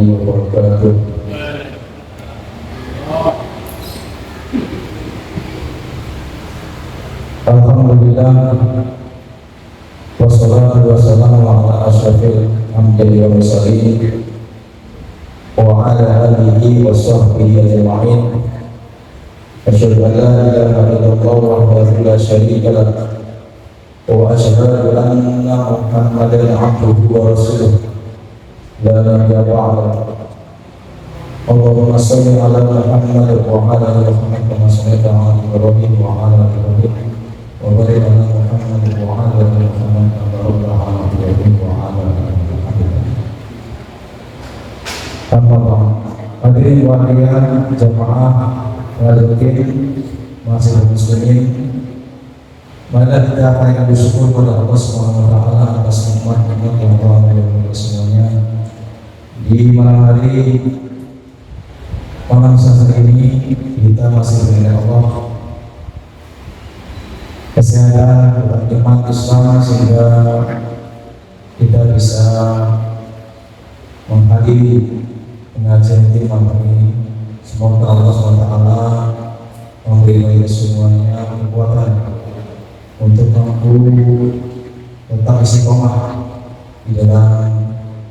wabarakatuh. Alhamdulillah, wassalatu wassalamu ala asyrafil anbiya'i wal mursalin wa ala alihi wa sahbihi ajma'in. Asyhadu an la ilaha illallah wahdahu la syarika lah wa asyhadu anna Muhammadan abduhu wa rasuluh la nabiyya ba'dahu. Allahumma shalli ala Muhammad wa ala ali Muhammad kama shallaita ala Ibrahim wa ala ali Ibrahim wa barik ala Muhammad wa ala ali Muhammad kama barakta ala Ibrahim wa ala ali Muhammad. Amma ba'd. Hadirin wa hadirat jamaah Walaupun masih muslimin, maka kita akan bersyukur kepada Allah Subhanahu wa taala atas nikmat-nikmat yang telah memberikan semuanya. Di malam hari malam Selasa ini kita masih diberi Allah kesehatan dan nikmat Islam sehingga kita bisa menghadiri pengajian di malam ini. Semoga Allah SWT memberi kita semuanya kekuatan untuk mampu tetap istiqomah di dalam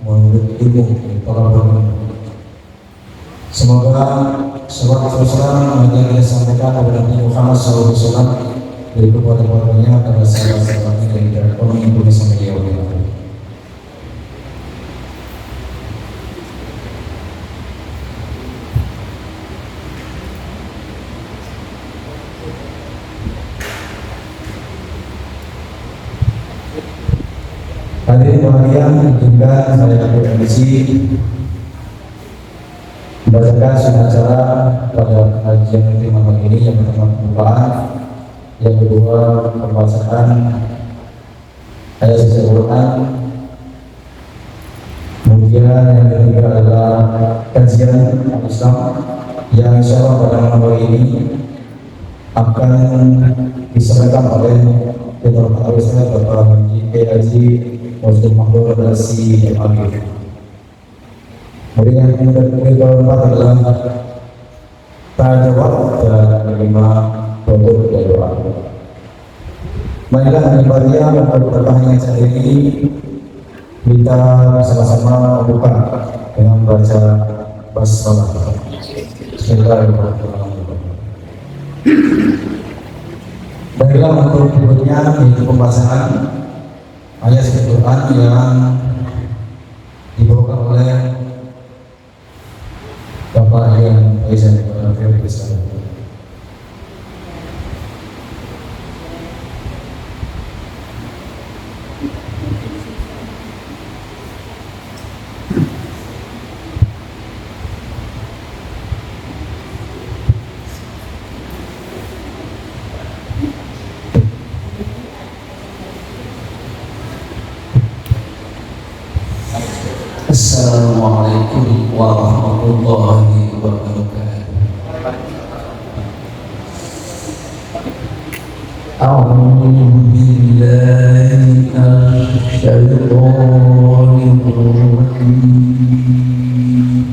menuntut ilmu para ulama. Semoga salawat dan salam yang kita sampaikan kepada Nabi Muhammad SAW dari kepada-padanya pada sahabat-sahabatnya dan orang yang bersama dia. Hadirin sekalian, juga saya berkondisi membacakan acara pada kajian malam ini yang pertama pembukaan, yang kedua pembacaan ayat suci Al-Quran, kemudian yang ketiga adalah kajian Islam yang insya Allah pada malam hari ini akan disampaikan oleh Ketua Majelis Bapak Haji Muslim Mahmud Rasi Al-Agif. Kemudian yang keempat adalah tanya jawab dan menerima bentuk dari doa. Marilah ibadah pada pertanyaan saat ini kita sama-sama buka dengan baca basmalah. Bismillahirrahmanirrahim. Baiklah, untuk berikutnya yaitu pembahasan ayat Al-Quran yang dibawakan oleh Bapak yang Faizan Febri Besar. Assalamualaikum warahmatullahi wabarakatuh. A'udzu billahi minasyaitonir rajim.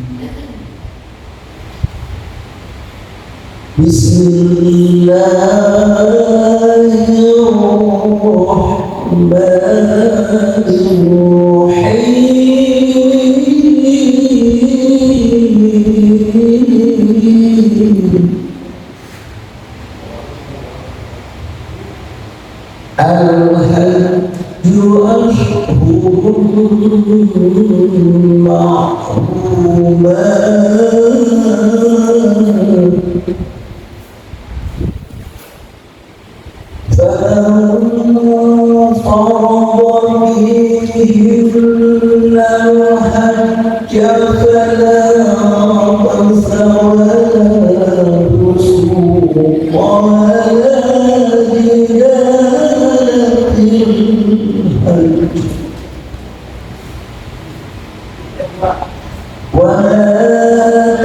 Bismillahirrahmanirrahim. Al-hajju ashhurun ma'lumat. فمن فرض فيهن الحج فلا رفث ولا فسوق ولا جدال في الحج ولا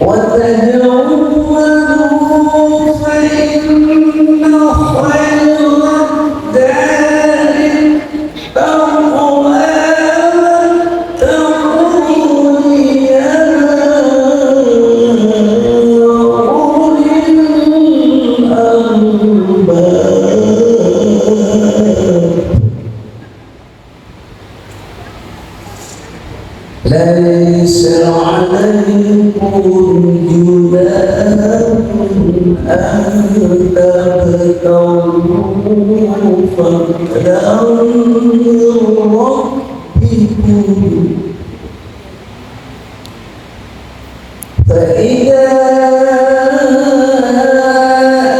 وتزودوا فإن خير الزاد التقوى واتقون يا أولي الألباب. ليس عليكم جناح أن تبتغوا فضلا من ربكم فإذا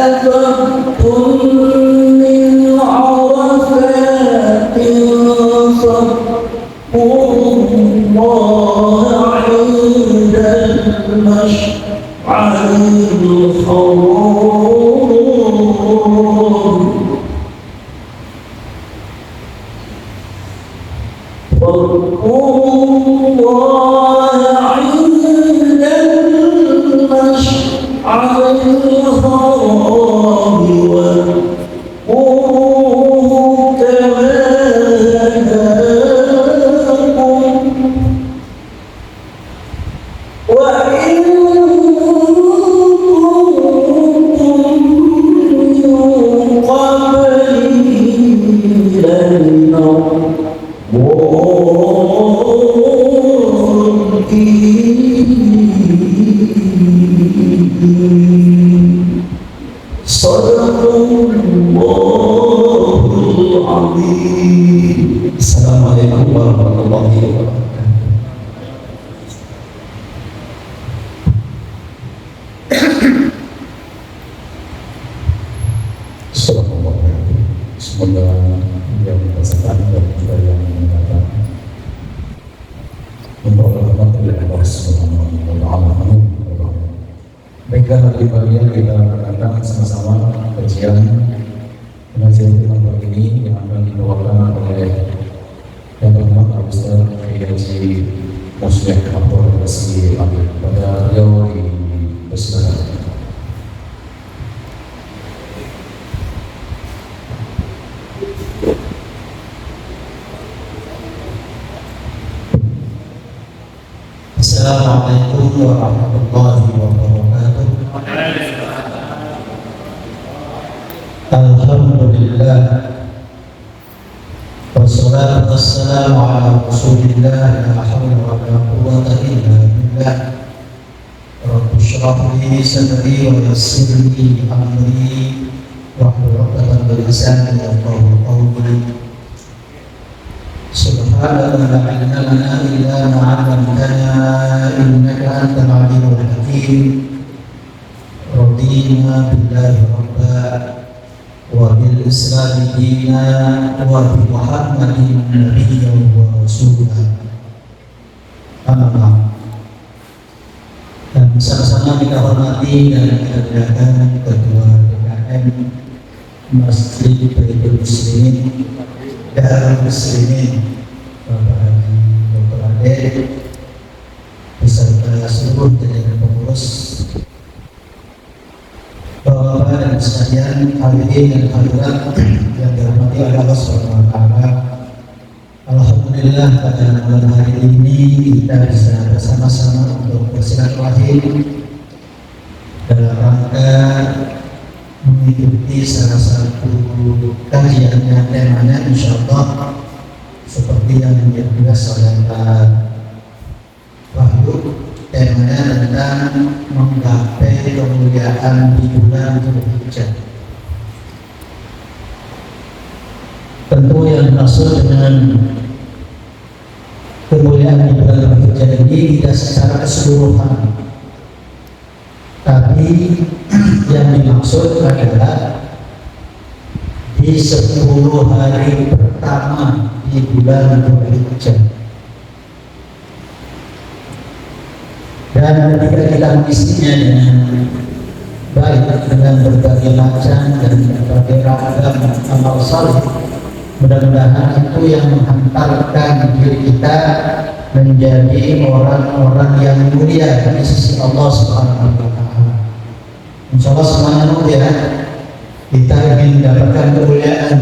أفضتم من عرفات فاذكروا الله عند المشعر الحرام واذكروا الله عند المشعر الحرام واذكروه كما هداكم وإن كنتم من قبله لمن الضالين. صدق الله العظيم. Assalamualaikum warahmatullahi wabarakatuh. Semoga yang berkesan dan juga yang mendengarkan memperoleh rahmat dari Allah Subhanahu wa Ta'ala. Baiklah, hari bagian kita akan sama-sama kajian pengajian firman pagi ini yang akan dibawakan oleh yang terhormat Abu Ustaz Kiai Haji Muslih Abdul Basir pada beliau di persilakan. Assalamualaikum warahmatullahi wabarakatuh. Alhamdulillah wassalatu wassalamu ala rasulillah la hawla wa la quwwata illa billah. Rabbi shrah li sadri wa yassir li amri wahlul 'uqdatam min lisani yafqahu qawli. Subhanallah la ilma lana illa ma 'allamtana innaka antal 'alimul hakim. Radina billahi rabba wa bil islam dina wa bi Muhammadin nabiyyan wa rasulah. Amma dan sama-sama kita hormati dan kita muliakan Ketua DKM Masjid Baitul Muslimin Darul Muslimin Bapak Haji Dr. Ade beserta seluruh jajaran pengurus, Bapak dan sekalian hadirin dan hadirat yang dirahmati oleh Allah Subhanahu wa Ta'ala. Alhamdulillah pada malam hari ini kita bisa bersama-sama untuk bersilaturahim dalam rangka mengikuti salah satu kajian yang temanya insyaallah seperti yang dijelaskan oleh Pak Wahyu, temanya tentang menggapai kemuliaan di bulan Dzulhijjah. Tentu yang dimaksud dengan kemuliaan di bulan Dzulhijjah ini tidak secara keseluruhan, tapi yang dimaksud adalah di 10 hari pertama di bulan Dzulhijjah. Dan ketika kita mengisinya dengan baik dengan berbagai macam dan berbagai ragam amal saleh, mudah-mudahan itu yang menghantarkan diri kita menjadi orang-orang yang mulia di sisi Allah Subhanahu wa taala. Insyaallah semuanya mulia. Kita ingin mendapatkan kemuliaan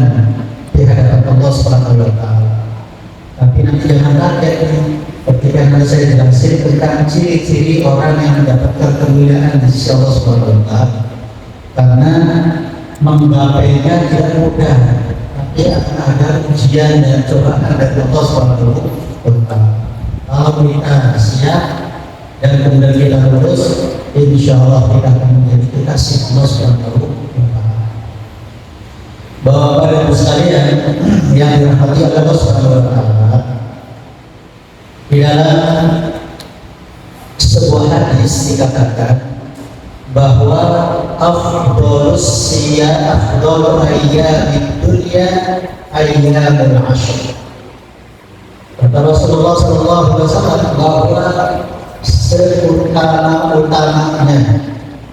di hadapan Allah Subhanahu wa taala. Tapi nanti jangan kaget ketika nanti saya jelasin tentang ciri-ciri orang yang mendapatkan kemuliaan di sisi Allah Subhanahu wa taala. Karena menggapainya tidak mudah, tapi akan ada ujian dan cobaan dari Allah Subhanahu wa taala. Kalau kita siap dan kemudian kita lulus, insya Allah kita akan menjadi kekasih Allah Subhanahu wa taala. Bapak dan Ibu sekalian yang dirahmati Allah Subhanahu wa taala, di dalam sebuah hadis dikatakan bahwa afdhalus siyam afdhalu ayyamid dunya ayyamul ashr. Kata Rasulullah SAW bahwa seutama-utamanya,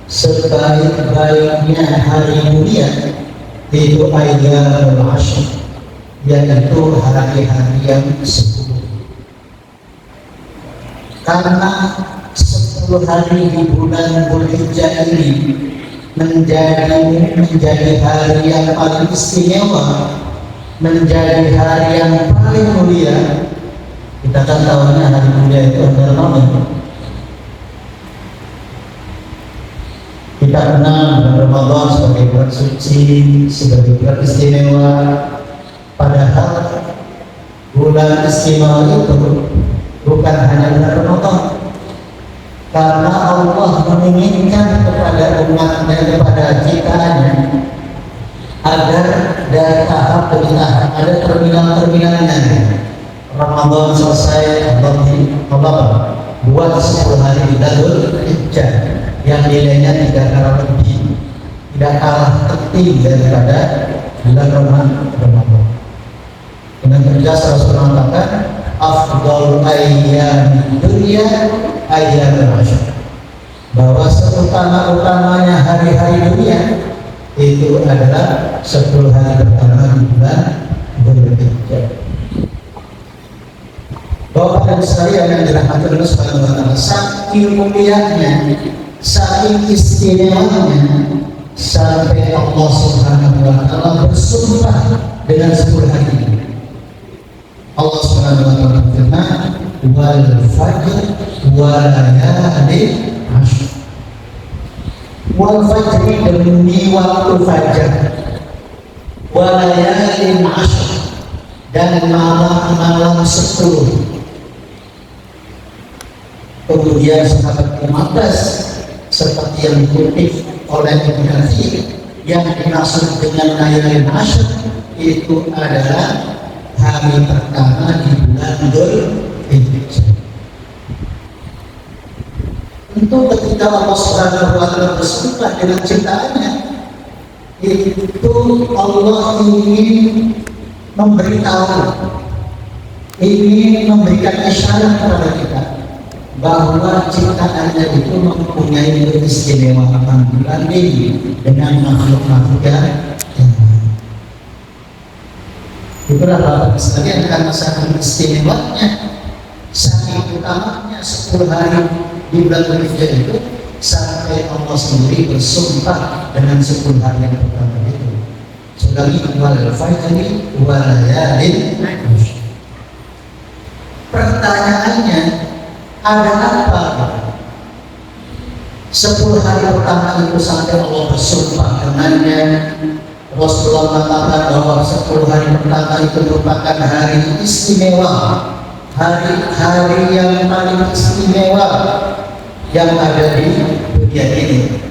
sebaik-baiknya hari mulia itu ayyamul ashr, yaitu hari-hari yang 10. Karena 10 hari di bulan Dzulhijjah ini menjadi hari yang paling istimewa, menjadi hari yang paling mulia. Kita kan tahunya hari mulia itu adalah Ramadan. Kita kenal bulan Ramadan sebagai bulan suci, sebagai bulan istimewa. Padahal bulan istimewa itu bukan hanya bulan Ramadan. Karena Allah menginginkan kepada umatnya, kepada ciptaannya, agar dari tahap demi tahap ada terminal-terminalnya. Ramadan selesai, Allah buat 10 hari Dzulhijjah yang nilainya 3 kali lebih, tidak kalah penting daripada bulan Ramadan. Dengan tegas Rasul mengatakan afdhalul ayyamid dunya ayyamul ashr, bahwa seutama-utamanya hari-hari dunia itu adalah 10 hari pertama di bulan Dzulhijjah. Bapak dan sekalian yang dirahmati Allah Subhanahu wa taala, saking mulianya, saking istimewanya, sampai Allah Subhanahu wa taala bersumpah dengan 10 hari ini. Allah Subhanahu wa taala berfirman, wal fajr wa layalin ashr. Wal fajr demi waktu fajar, wa layalin ashr, dan malam-malam 10. Kemudian sahabat 15 seperti yang dikutip oleh Ibnu Katsir, yang dimaksud dengan layalin ashr itu adalah hari pertama di bulan Dzulhijjah. Tentu ketika Allah Subhanahu wa taala bersumpah dengan ciptaannya, itu Allah ingin memberitahu, ingin memberikan isyarat kepada kita bahwa ciptaannya itu mempunyai keistimewaan berbanding dengan makhluk-makhluk yang itulah Bapak sekalian, karena saking istimewanya, saking utamanya 10 hari di bulan Dzulhijjah itu, sampai Allah sendiri bersumpah dengan 10 hari yang pertama itu. Sekali wal fajri wa layalin ashr. Pertanyaannya, ada apa? 10 hari pertama itu sampai Allah bersumpah dengannya. Rasulullah mengatakan bahwa 10 hari pertama itu merupakan hari istimewa, hari yang paling istimewa yang ada di dunia ini.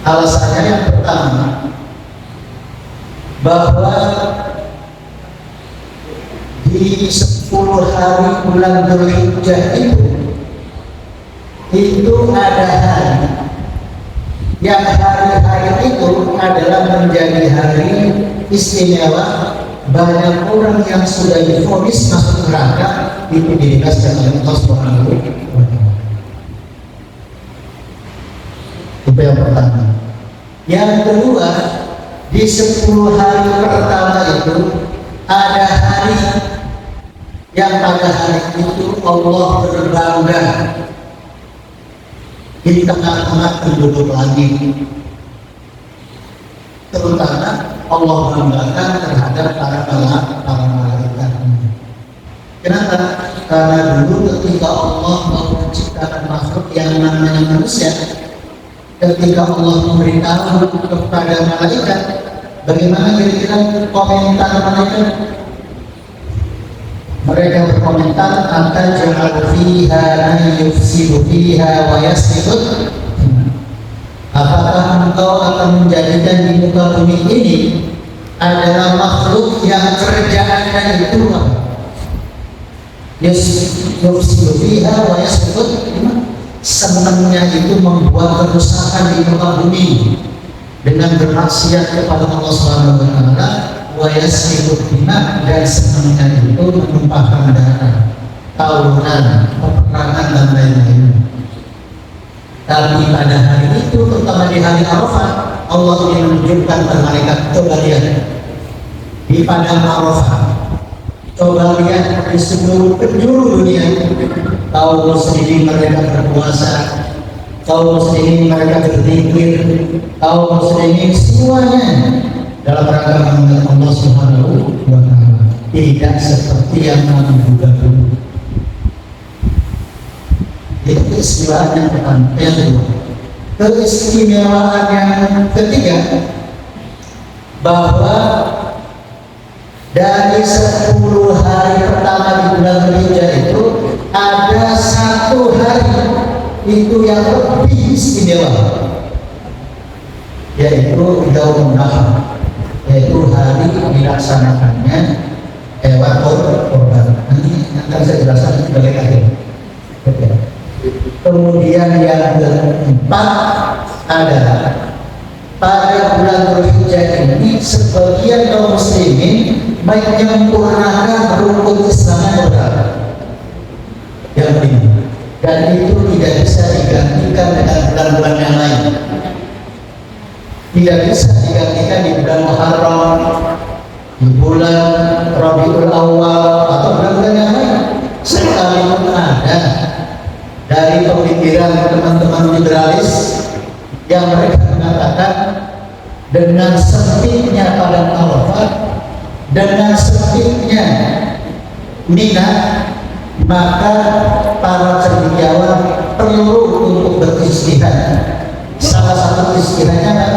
Alasannya yang pertama, bahwa di 10 hari bulan Dzulhijjah itu ada hari yang hari-hari itu adalah menjadi hari istimewa. Banyak orang yang sudah divonis masuk neraka itu dibebaskan oleh Allah Subhanahu wa taala. Itu yang pertama. Yang kedua, di 10 hari pertama itu ada hari yang pada hari itu Allah berbangga di tengah-tengah penduduk langit. Terutama Allah banggakan terhadap para malaikat. Kenapa? Karena dulu ketika Allah mau menciptakan makhluk yang namanya manusia, ketika Allah memberitahu kepada malaikat, bagaimana kira-kira komentar malaikat? Mereka berkomentar, ataj'alu fiha man yufsidu fiha wa yasfiku. Apakah engkau akan menjadikan di muka bumi ini adalah makhluk yang kerjaannya itu apa? Yufsidu fiha wa yasfiku, senangnya itu membuat kerusakan di muka bumi dengan bermaksiat kepada Allah Subhanahu wa taala, wa yasfiku dima, dan senangnya itu menumpahkan darah, tawuran, peperangan dan lain-lain. Tapi pada hari itu, terutama di hari Arafah, Allah ingin menunjukkan kepada malaikat, coba lihat di padang Arafah, coba lihat di seluruh penjuru dunia, kaum muslimin mereka berpuasa, kaum muslimin mereka berzikir, kaum muslimin semuanya dalam rangka mengenal Allah Subhanahu wa taala. Tidak seperti yang menduga dulu. Itu keistimewaan yang pertama. Yang kedua, keistimewaan yang ketiga, bahwa dari 10 hari pertama di bulan Dzulhijjah itu ada 1 hari itu yang lebih istimewa, yaitu Yaumul Nahar, yaitu hari dilaksanakannya hewan kurban. Nanti akan saya jelaskan sebagai akhir. Kemudian yang keempat adalah pada bulan Dzulhijjah ini sebagian kaum muslimin menyempurnakan rukun Islam yang penting, dan itu tidak bisa digantikan dengan bulan-bulan yang lain. Tidak bisa digantikan di bulan Muharram, di bulan Rabiul Awal, atau bulan-bulan yang lain. Sekalipun ada dari pemikiran teman-teman liberalis yang mereka mengatakan dengan sempitnya padang Arafah, dengan sempitnya Mina, maka para cendekiawan perlu untuk beristihad. Salah satu istihadnya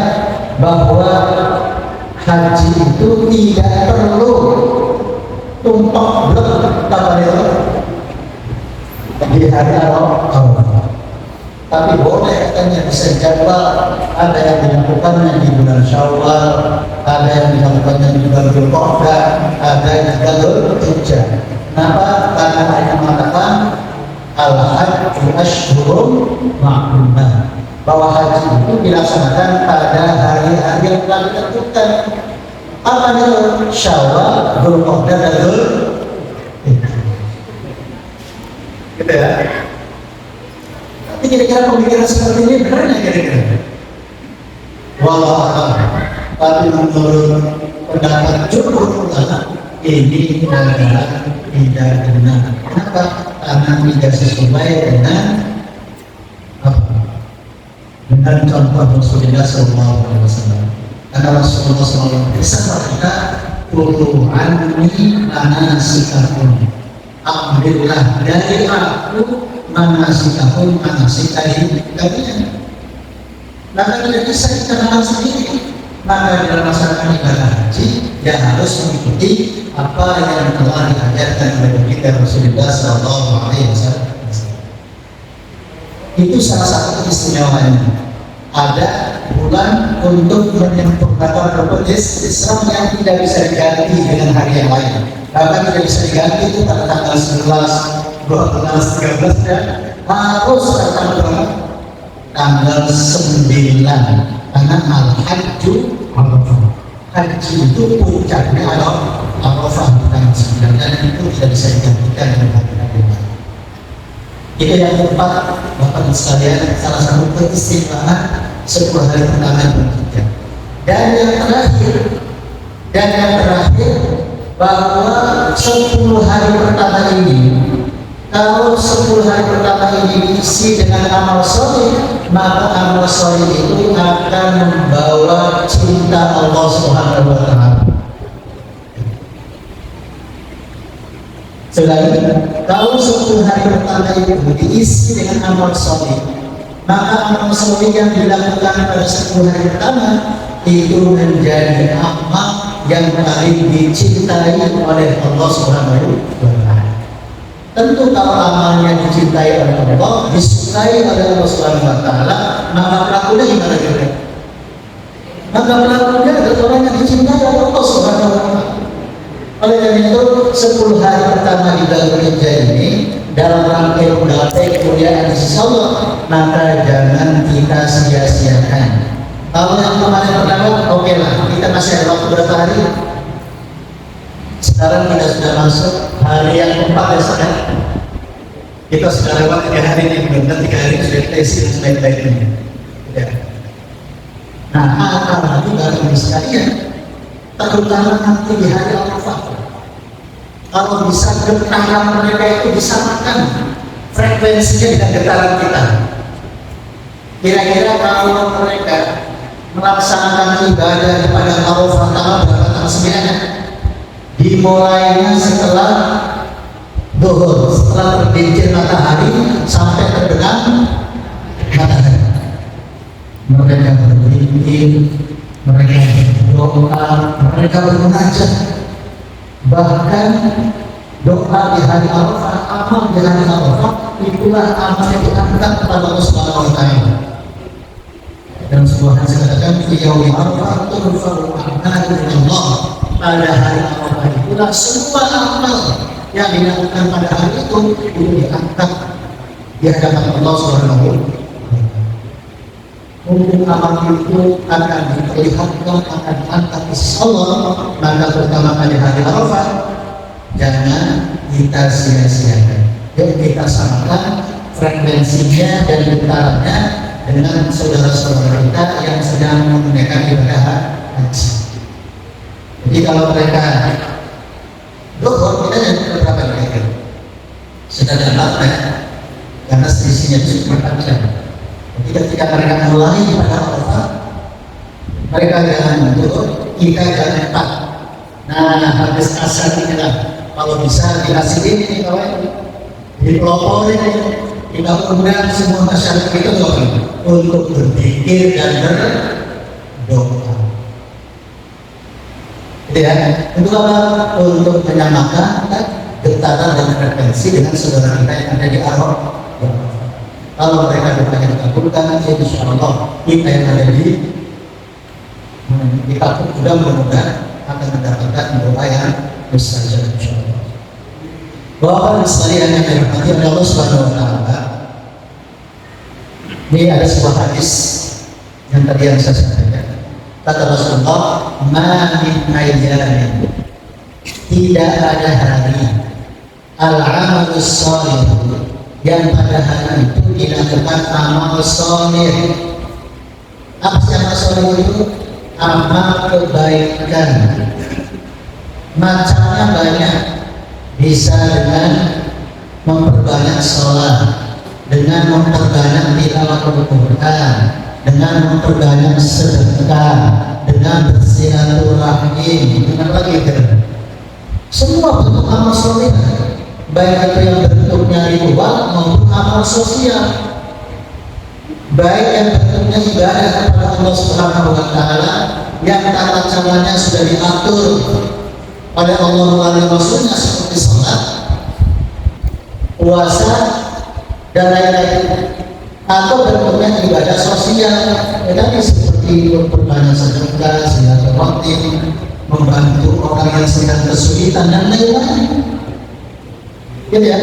bahwa haji itu tidak perlu tumpah blek di hari Arafah, tapi boleh katanya bisa jadwal. Ada yang dilakukannya di bulan Syawal, ada yang dilakukannya di bulan Dzulqa'dah, ada yang di bulan Dzulhijjah. Kenapa? Karena mereka mengatakan al-hajju ashhurun ma'lumat, bahwa haji itu dilaksanakan pada hari-hari yang telah ditentukan. Apa itu? Syawal, Dzulqa'dah, dan Dzulhijjah. Gitu ya. Tapi kira-kira pemikiran seperti ini benar nggak kira-kira? Wallah, tapi menurut pendapat jumhur ulama ini adalah tidak benar. Kenapa? Karena tidak sesuai dengan apa? Dengan contoh Rasulullah SAW. Karena Rasulullah SAW bersabda, "Qulu'an ni manasikakum." Ambillah dari aku manasikakum, manasik kalian. Maka tidak bisa kita kenal sendiri. Maka dalam masyarakat ibadah haji, dia harus mengikuti apa yang telah diajarkan oleh kita Rasulullah SAW. Itu salah satu istimewaannya. Ada bulan untuk menyempurnakan rukun Islam yang tidak bisa diganti dengan hari yang lain. Bahkan tidak bisa diganti itu pada tanggal 11, 12, 13, dan harus tanggal 9. Karena al-hajju Arafah. Haji itu puncaknya Arafah di tanggal 9, dan itu tidak bisa digantikan dengan hari-hari lain. Itu yang keempat, Bapak sekalian, salah satu keistimewaan 10 hari pertama Dzulhijjah. Dan yang terakhir bahwa 10 hari pertama ini, kalau 10 hari pertama ini diisi dengan amal soleh, maka amal soleh itu akan membawa cinta Allah Subhanahu wa Ta'ala. Selain kalau 10 hari pertama itu diisi dengan amal soleh, maka amal soleh yang dilakukan pada 10 hari pertama itu menjadi amal yang paling dicintai oleh Allah Subhanahu wa Ta'ala. Tentu kalau amalnya dicintai oleh Allah, disukai oleh Allah Subhanahu wa Ta'ala, maka pelakunya gimana juga? Maka pelakunya adalah orang yang dicintai oleh Allah Subhanahu wa Ta'ala. Oleh karena itu 10 hari pertama di bulan Dzulhijjah ini dalam rangka menggapai kemuliaan di sisi Allah, maka jangan kita sia-siakan. Kalau yang kemarin pertama, oke lah, kita masih ada waktu berapa hari? Sekarang kita sudah masuk hari yang keempat ya sekarang. Kita sudah lewat 3 hari ini, benar 3 hari sudah kita isi yang sebaik-baiknya. Ya. Nah, apalagi barang sekalian, terutama nanti di hari Arafah. Kalau bisa getaran mereka itu disamakan frekuensinya dengan getaran kita. Kira-kira kalau mereka melaksanakan ibadah pada Arafah tanggal 9, dimulainya setelah zuhur, setelah tergelincir matahari sampai terbenam matahari. Mereka berzikir, mereka berdoa, mereka bermunajat. Bahkan doa di hari Arafah, amal di hari Arafah, itulah amal yang diangkat kepada Allah Subhanahu wa Ta'ala. Dan sebuah hadis katakan, "Fi yaumi Arafah turfa'u a'malu Allah." Pada hari Arafah itulah semua amal yang dilakukan pada hari itu diangkat di hadapan Allah Subhanahu wa Ta'ala. Untuk amal itu akan diperlihatkan, akan diangkat di sisi Allah, maka pertama kali hari Arafah jangan kita sia-siakan. Yuk kita samakan frekuensinya dan getarannya dengan saudara-saudara kita yang sedang menunaikan ibadah haji. Jadi kalau mereka zuhur, kita jangan berapa mereka sudah dalam ya, karena selisihnya itu cuma 4 jam. Ketika mereka mulai pada Arafah, mereka jangan zuhur, kita jangan 4. Nah, habis asar ini lah, kalau bisa dikasih ini kawan, dipeloporin, kita undang semua masyarakat kita untuk berzikir dan berdoa. Gitu ya, untuk apa? Untuk menyamakan getaran dan frekuensi dengan saudara kita yang ada di Arafah. Kalau mereka doanya dikabulkan, insya Allah kita yang ada di kita pun sudah mudah-mudahan akan mendapatkan doa yang mustajab insya Allah. Bapak sekalian yang dirahmati oleh Allah Subhanahu wa Ta'ala, ini ada sebuah hadis yang tadi yang saya sampaikan. Kata Rasulullah, "Ma min ayyamin", tidak ada hari al-amalus shalih yang pada hari itu dilakukan amal soleh. Apa sih amal soleh itu? Amal kebaikan. Macamnya banyak. Bisa dengan memperbanyak sholat, dengan memperbanyak tilawah Al-Quran, dengan memperbanyak sedekah, dengan bersilaturahim, dengan lagi semua bentuk amal soleh. Baik itu yang bentuknya ritual maupun amal sosial, baik yang bentuknya ibadah kepada Allah Subhanahu wa Ta'ala yang tata caranya sudah diatur oleh Allah melalui Rasulnya seperti sholat, puasa, dan lain-lain, atau bentuknya ibadah sosial, tetapi seperti memperbanyak sedekah, silaturahim, membantu orang yang sedang kesulitan dan lain-lain. Gitu ya.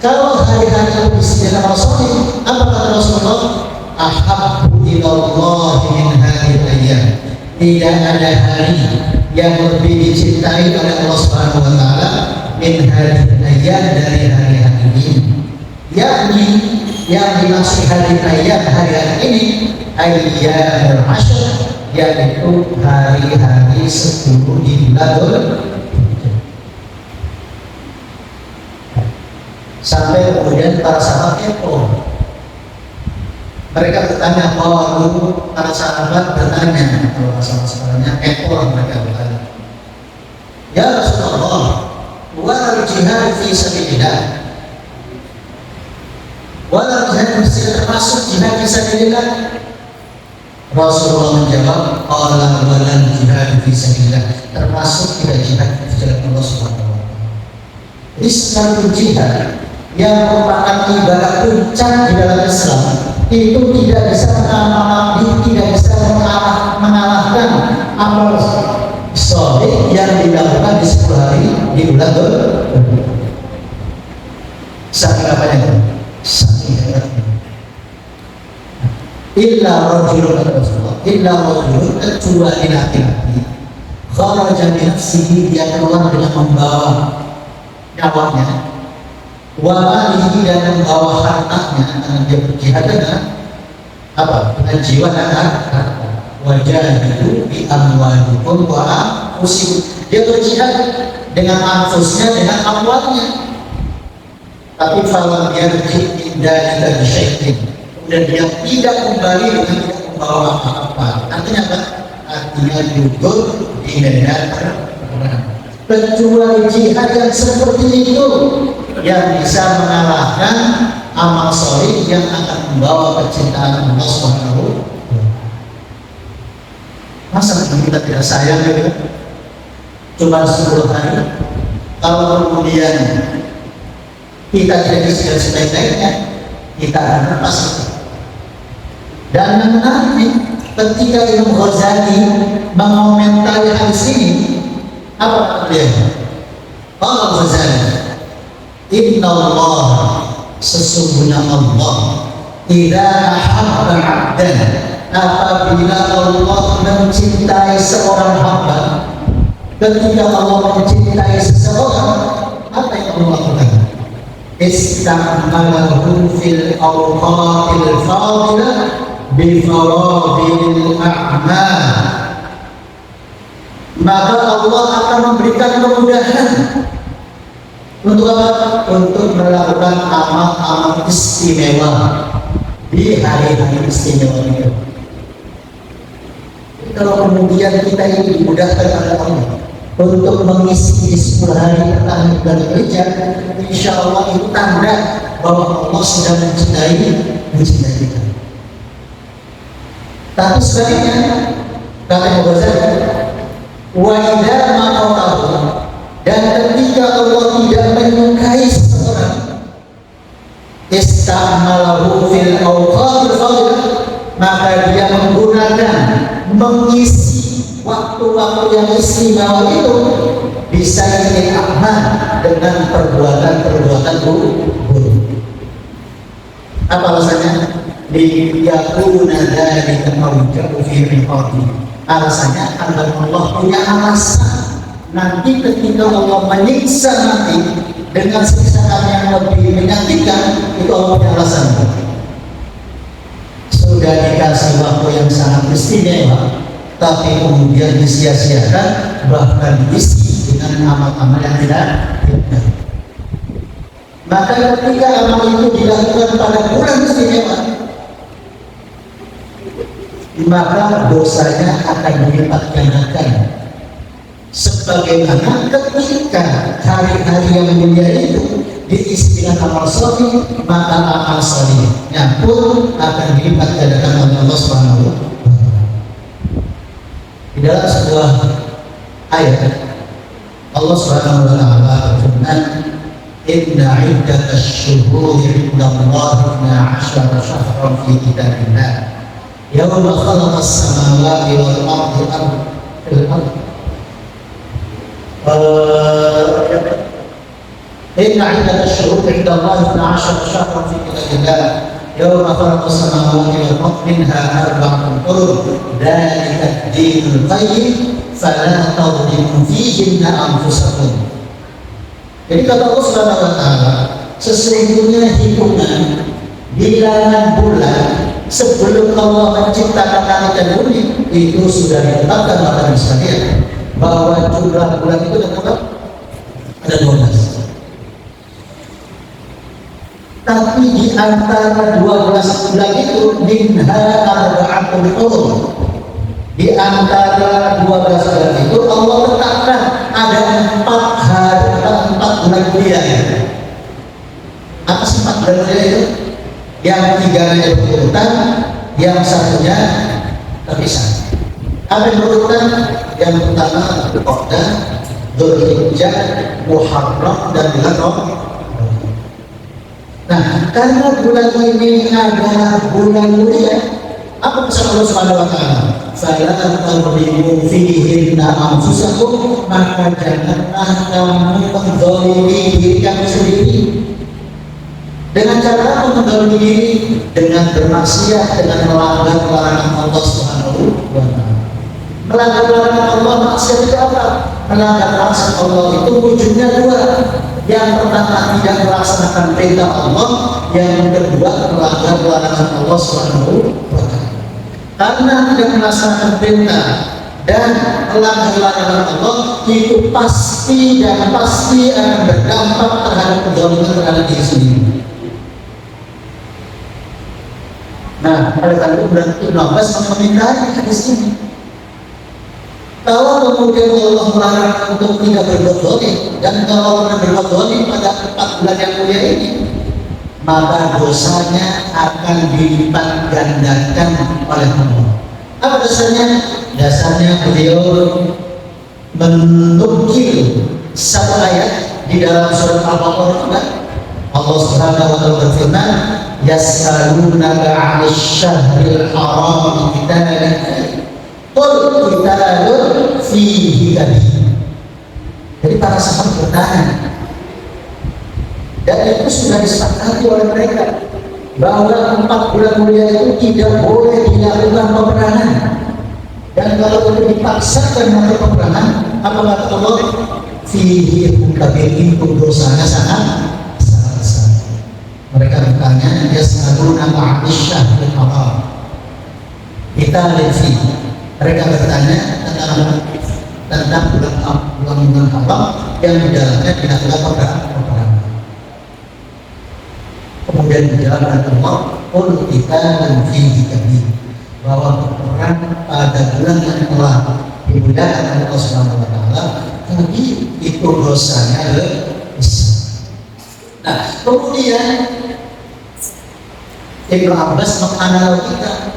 Kalau hari-hari itu istilah Rasul, apa kata Rasulullah? Ahabbu ilallah min hadhil ayyam. Tidak ada hari yang lebih dicintai oleh Allah Subhanahu wa Ta'ala min hadhil ayyam, dari hari-hari ini. Yakni yang dimaksud hari ayyam, hari-hari ini ayyamul ashr, yaitu hari-hari 10 di bulan Sampai kemudian para sahabat kepo. Mereka bertanya, para sahabat bertanya, kalau masalah-masalahnya kepo mereka bertanya, ya Rasulullah, wal jihad fi sabilillah, wal jihad termasuk jihad fi sabilillah. Rasulullah menjawab, qala walal jihad fi sabilillah, termasuk tidak jihad di jalan Allah Subhanahu wa taala. Jadi satu jihad yang merupakan ibadah puncak di dalam Islam itu tidak bisa mengalahkan amal soleh yang dilakukan di 10 hari di bulan Dzulhijjah. Saking apanya itu? Saking hebatnya. Illa rajulun kecuali laki-laki kharaja bi nafsihi, dia keluar dengan membawa nyawanya, wa malihi, dan membawa hartanya, karena dia berjihad dengan apa? Dengan jiwa dan harta. Wajahidu bi amwalikum wa anfusikum, dia berjihad dengan anfusnya, dengan amwalnya. Tapi falam yarji indalika bisyai'in, dan dia tidak kembali dengan tidak membawa apa-apa. Artinya apa? Artinya gugur di medan perang. Kecuali jihad yang seperti itu yang bisa mengalahkan amal soleh yang akan membawa kecintaan Allah Subhanahu. Masa kita tidak sayang gitu? Cuma 10 hari, kalau kemudian kita tidak bisa sebaik-baiknya, kita akan lepas itu. Dan menariknya, ketika Imam Ghazali mengomentari hadis ini, apa kata dia? Allah Ghazali, Inna Allah, sesungguhnya Allah, idza ahabba 'abdan, apabila Allah mencintai seorang hamba, ketika Allah mencintai seseorang, apa yang Allah lakukan? Ista'malahu fil awqatil fadilah bi faradil a'mal, maka Allah akan memberikan kemudahan untuk apa? Untuk melakukan amal-amal istimewa di hari-hari istimewa itu. Kalau kemudian kita ini dimudahkan oleh Allah untuk mengisi 10 hari pertama bulan Dzulhijjah, insya Allah itu tanda bahwa Allah sudah mencintai kita. Tapi sebaliknya, kata Imam Ghazali, wa idza maqatahu, dan ketika Allah tidak menyukai seseorang, ista'malahu fil awqatil fadilah, maka dia menggunakan, mengisi waktu-waktu yang istimewa itu bisa ini aman dengan perbuatan-perbuatan buruk. Apa alasannya? Liyakuna dzalika mawja'u fi riqabi. Alasannya karena Allah punya alasan. Nanti ketika Allah menyiksa nanti dengan siksaan yang lebih menyakitkan, itu Allah punya alasan. Sudah dikasih waktu yang sangat istimewa, tapi kemudian disia-siakan, bahkan diisi dengan amal-amal yang tidak. Maka ketika amal itu dilakukan pada bulan istimewa, maka dosanya akan dilipat gandakan. Sebagaimana ketika hari-hari yang mulia itu diisi dengan amal soleh, maka amal solehnya pun akan dilipat gandakan oleh Allah Subhanahu wa taala. Di dalam sebuah ayat Allah Subhanahu wa taala berfirman, inna iddatash syuhuri 'indallahi 12 syahran fi kitabillah yawma khalaqas samawati wal ardi inna iddatash syuhuri 'indallahi 12 syahran fi kitabillah يوم خلق السماوات والأرض منها 4 حرم ذلك الدين القيم فلا تظلموا فيهن أنفسكم. Jadi kata Allah Subhanahu wa taala, sesungguhnya hitungan bilangan bulan sebelum Allah menciptakan langit dan bumi itu sudah ditetapkan oleh sekalian bahwa jumlah bulan itu ada 12. Tapi di antara 12 bulan itu minha arba'atul hurum. Di antara 12 bulan itu Allah tetapkan ada 4 bulan mulia. Apa sih 4 bulan mulia itu? Yang 3-nya berurutan, yang 1-nya terpisah. Apa yang berurutan? Yang pertama Qa'dah, Dzulhijjah, Muharram, dan bulan Ramadan. Nah, karena bulan ini adalah bulan mulia, apa pesan Allah Subhanahu wa taala? Fala tadlimu fihinna anfusakum, maka janganlah kamu menzalimi diri kamu sendiri. Dengan cara menzalimi diri dengan bermaksiat, dengan melanggar larangan Allah Subhanahu wa taala. Melanggar larangan Allah, maksiat itu apa? Melanggar larangan Allah itu wujudnya 2. Yang pertama tidak melaksanakan perintah Allah, yang kedua melanggar larangan Allah Subhanahu wa taala. Karena tidak melaksanakan perintah dan melanggar larangan Allah itu pasti akan berdampak terhadap kezaliman terhadap diri sendiri. Nah, oleh karena itu Ibnu Abbas mengomentari hadis ini. Kalau kemudian Allah melarang untuk tidak berbuat zalim, dan kalau benar berbuat zalim pada 4 bulan yang mulia ini, maka dosanya akan dilipat gandakan oleh Allah. Apa dasarnya? Dasarnya beliau menukil satu ayat di dalam surat Al-Baqarah juga. Allah Subhanahu wa taala berfirman, "Yas'alunaka 'anil syahril haram qitalin qul qitalun fihi kabir." Jadi para sahabat bertanya, dan itu sudah disepakati oleh mereka bahwa 4 bulan mulia itu tidak boleh dilakukan peperangan, dan kalau itu dipaksakan melakukan peperangan, apa kata Allah? Fihi kabir, itu dosanya sangat besar. Mereka bertanya, yas'alunaka 'anil syahril haram qitalin fihi. Mereka bertanya tentang bulan haram yang di dalamnya dilakukan peperangan. Kemudian dijawab Allah, "Qul qitalun fihi kabir," bahwa perang pada bulan yang telah dimuliakan Allah Subhanahu wa taala, tapi itu dosanya besar. Nah, kemudian Ibnu Abbas menganalogikan,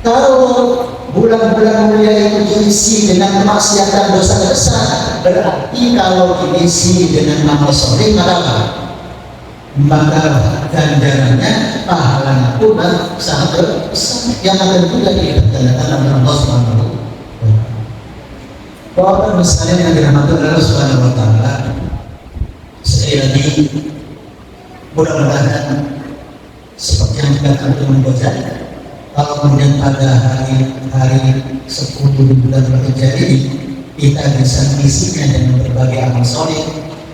kalau bulan-bulan mulia itu diisi dengan kemaksiatan dosa besar, berarti kalau diisi dengan amal soleh, maka ganjarannya, pahalanya pun sangat besar, yang akan juga dikatakan oleh Allah Subhanahu wa taala. Bapak misalnya yang dirahmati Allah Subhanahu wa taala, sekali lagi mudah-mudahan seperti yang dikatakan membaca, kalau kemudian pada hari 10 bulan Dzulhijjah ini kita bisa mengisinya dengan berbagai amal soleh,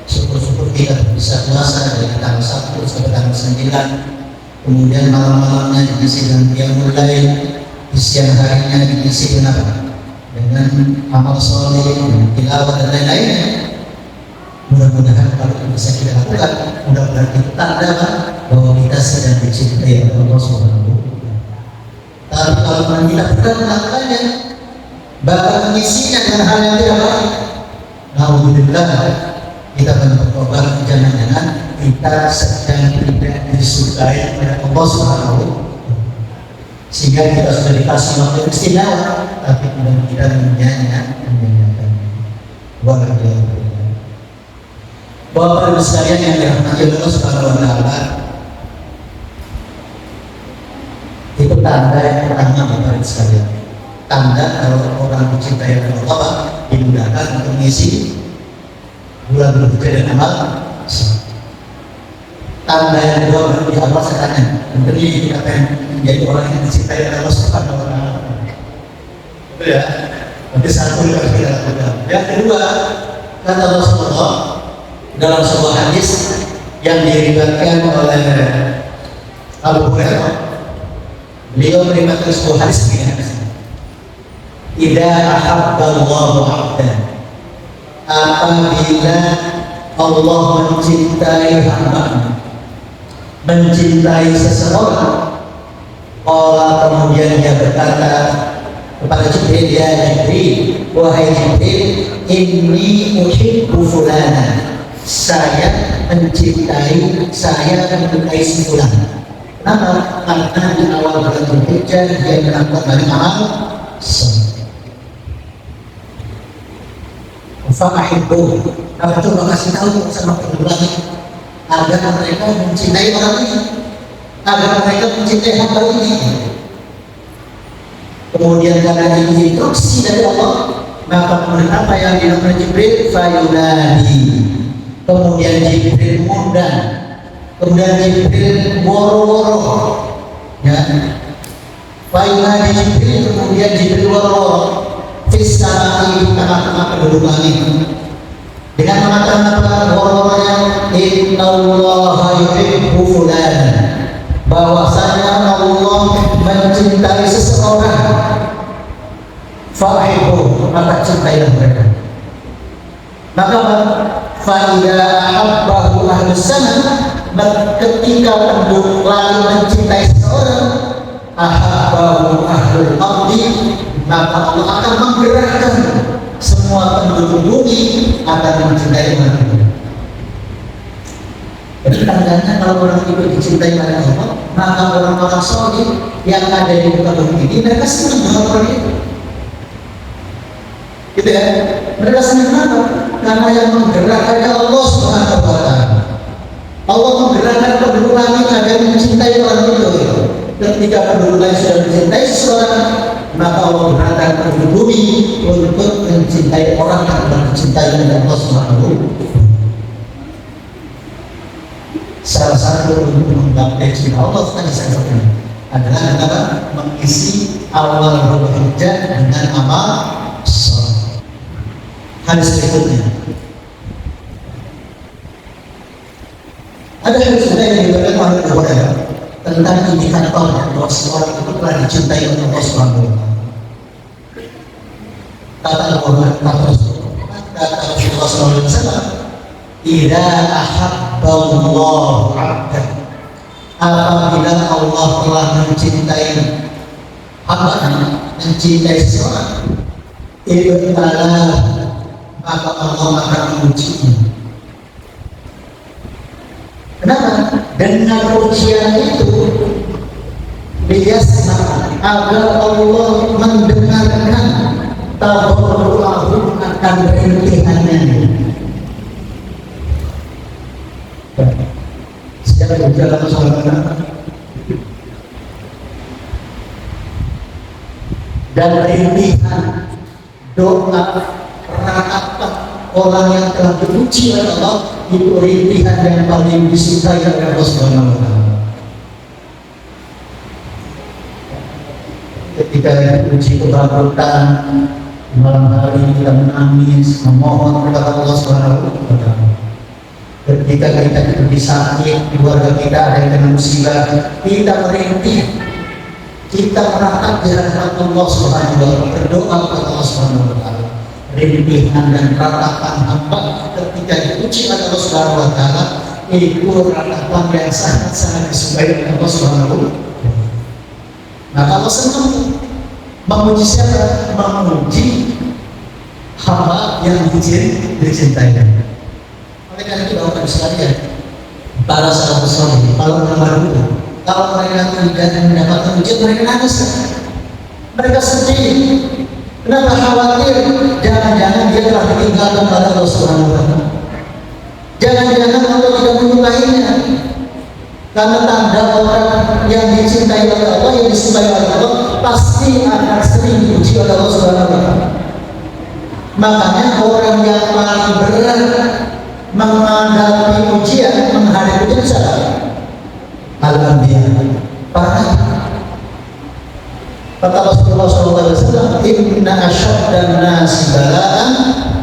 syukur-syukur kita bisa puasa dari tanggal 1 sampai tanggal 9, kemudian malam-malamnya diisi dengan qiyamul lail, di siang harinya diisi dengan amal soleh, dengan tilawah dan lain-lainnya. Mudah-mudahan kalau itu bisa kita lakukan, mudah-mudahan itu tanda bahwa kita sedang dicintai oleh Allah Subhanahu wa taala. Tapi kalau kita tidak melakukannya, bahkan mengisinya dengan hal yang tidak baik, naudzubillah, kita bertobat, jangan-jangan kita sedang tidak disukai oleh Allah Subhanahu wa taala, sehingga kita sudah dikasih waktu istimewa, tapi kemudian kita menyanyikan. Bapak Ibu sekalian yang dirahmati Allah Subhanahu wa taala, itu tanda yang pertama Bapak Ibu sekalian. Tanda kalau orang mencintai Allah dimudahkan untuk mengisi bulan Dzulhijjah dan amal. Tanda yang kedua, di Allah saya tanya, tentunya kita akan menjadi orang yang mencintai Allah Subhanahu wa taala. Betul ya? Nanti satu yang harus kita lakukan. Yang kedua, kata Rasulullah dalam sebuah hadis yang diriwayatkan oleh Abu Hurairah, beliau meriwayatkan sebuah hadis begini: "Idza ahabballahu 'abdan," apabila Allah mencintai hamba, mencintai seseorang. Allah kemudian dia berkata kepada Jibril, ya Jibril, wahai Jibril, inni uhibbu fulana, saya mencintai si fulan. Kenapa? Karena di awal bulan Dzulhijjah dia melakukan banyak amal soleh. Fa'ahibbu, maka coba kasih tahu sama kedua agar mereka mencintai orang ini, agar mereka mencintai hamba ini. Kemudian karena ini instruksi dari Allah, maka kemudian apa yang dilakukan Jibril? Fayunadi. Kemudian Jibril mengundang, kemudian Jibril woro-woro, ya. Fayunadi Jibril, kemudian Jibril woro-woro fisai di tengah-tengah penduduk langit dengan mengatakan apa? Woro-woronya innallaha yuhibbu fulan, bahwasanya Allah mencintai seseorang. Fa'hibbu, maka cintailah mereka. Maka fa'idha ahabbahu ahlus sama, ketika penduduk langit mencintai seseorang, ahabbahu ahlul ardi, maka Allah akan menggerakkan semua penduduk bumi akan mencintai mereka. Jadi tandanya kalau orang itu dicintai oleh Allah, maka orang-orang soleh yang ada di muka bumi ini mereka senang dengan orang itu. Gitu ya? Mereka senang kenapa? Karena yang menggerakkan Allah Subhanahu wa Ta'ala. Allah menggerakkan penduduk langit agar mencintai orang itu. Ketika penduduk langit sudah mencintai seseorang, maka Allah menggerakkan penduduk bumi untuk mencintai orang yang mencintai Allah Subhanahu wa Ta'ala. Salah satu untuk menggapai cinta Allah tadi saya katakan adalah mengisi awal Dzulhijjah dengan amal soleh. Hadis berikutnya ada hadis yang diberikan oleh Abu Hurairah tentang indikator bahwa seorang itu telah dicintai oleh Allah Subhanahu wa Ta'ala. Kata Rasulullah sallallahu alaihi wasallam, idza ahabballahu 'abdan, apabila Allah telah mencintai hamba, mencintai seseorang, ibtalah, maka Allah akan mengujinya. Kenapa? Dengan ujian itu biasanya agar Allah mendengarkan tabarru'ahu akan rintihannya. Sejak berjalan saudara dan rintihan doa rakaat orang yang telah diuji oleh Allah itu rintihan yang paling disukai oleh Allah Subhanahu wa Ta'ala. Ketika diuji kebangkrutan malam hari kita menangis memohon kepada Allah Subhanahu wa Ta'ala. Ketika kita lebih sakit, keluarga kita ada yang kena musibah, kita merintih, kita meratap di hadapan Allah Subhanahu wa Ta'ala, berdoa kepada Allah Subhanahu wa Ta'ala. Rintihan dan ratapan hamba ketika diuji oleh Allah Subhanahu wa Ta'ala itu ratapan yang sangat-sangat disukai oleh Allah Subhanahu wa Ta'ala. Maka Allah senang menguji siapa? Menguji hamba yang dicintai. Oleh karena itu Bapak Ibu sekalian, para sahabat soleh, para ulama dulu, kalau mereka tidak mendapatkan ujian, mereka nangis, mereka sedih. Kenapa? Khawatir jangan-jangan dia telah ditinggalkan oleh Allah Subhanahu wa Ta'ala. Jangan-jangan Allah tidak menyukainya. Karena tanda orang yang dicintai oleh Allah, yang disukai oleh Allah, pasti akan sering diuji oleh Allah Subhanahu wa Ta'ala. Makanya orang yang paling berat menghadapi ujian, menghadapi ujian siapa? Al-Anbiya, para kata Rasulullah SAW, inna asyaddan nasi bala'an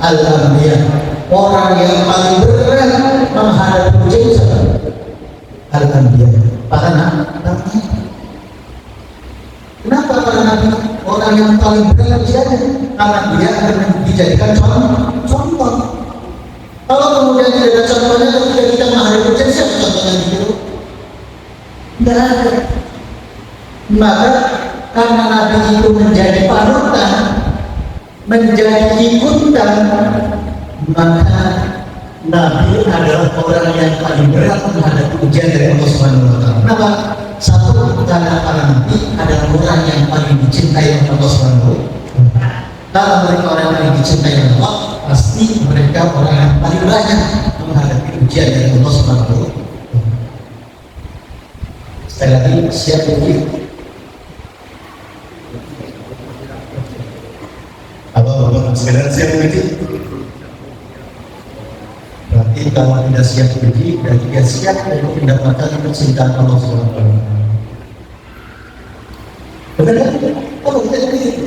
al-Anbiya, orang yang paling berat menghadapi ujian siapa? Al-Anbiya, para nabi. Kenapa para nabi? Orang yang paling berat ujiannya, karena dia akan dijadikan contoh. Kalau kemudian tidak ada contohnya, ketika kita menghadapi ujian, siapa contohnya gitu? Tidak ada. Maka karena Nabi itu menjadi panutan, menjadi ikutan, maka Nabi adalah orang yang paling berat menghadapi ujian dari Allah Subhanahu wa Ta'ala. Kenapa? Satu, karena para Nabi adalah orang yang paling dicintai oleh Allah Subhanahu wa Ta'ala. Kalau mereka orang yang paling dicintai oleh Allah, pasti mereka orang yang paling banyak menghadapi ujian dari Allah Subhanahu wa Ta'ala. Sekali lagi, siap uji. Apa sekedar siap uji? Berarti kalau tidak siap uji dan tidak siap untuk mendapatkan kecintaan Allah Subhanahu wa Ta'ala. Benar kan? Oh, kita begitu.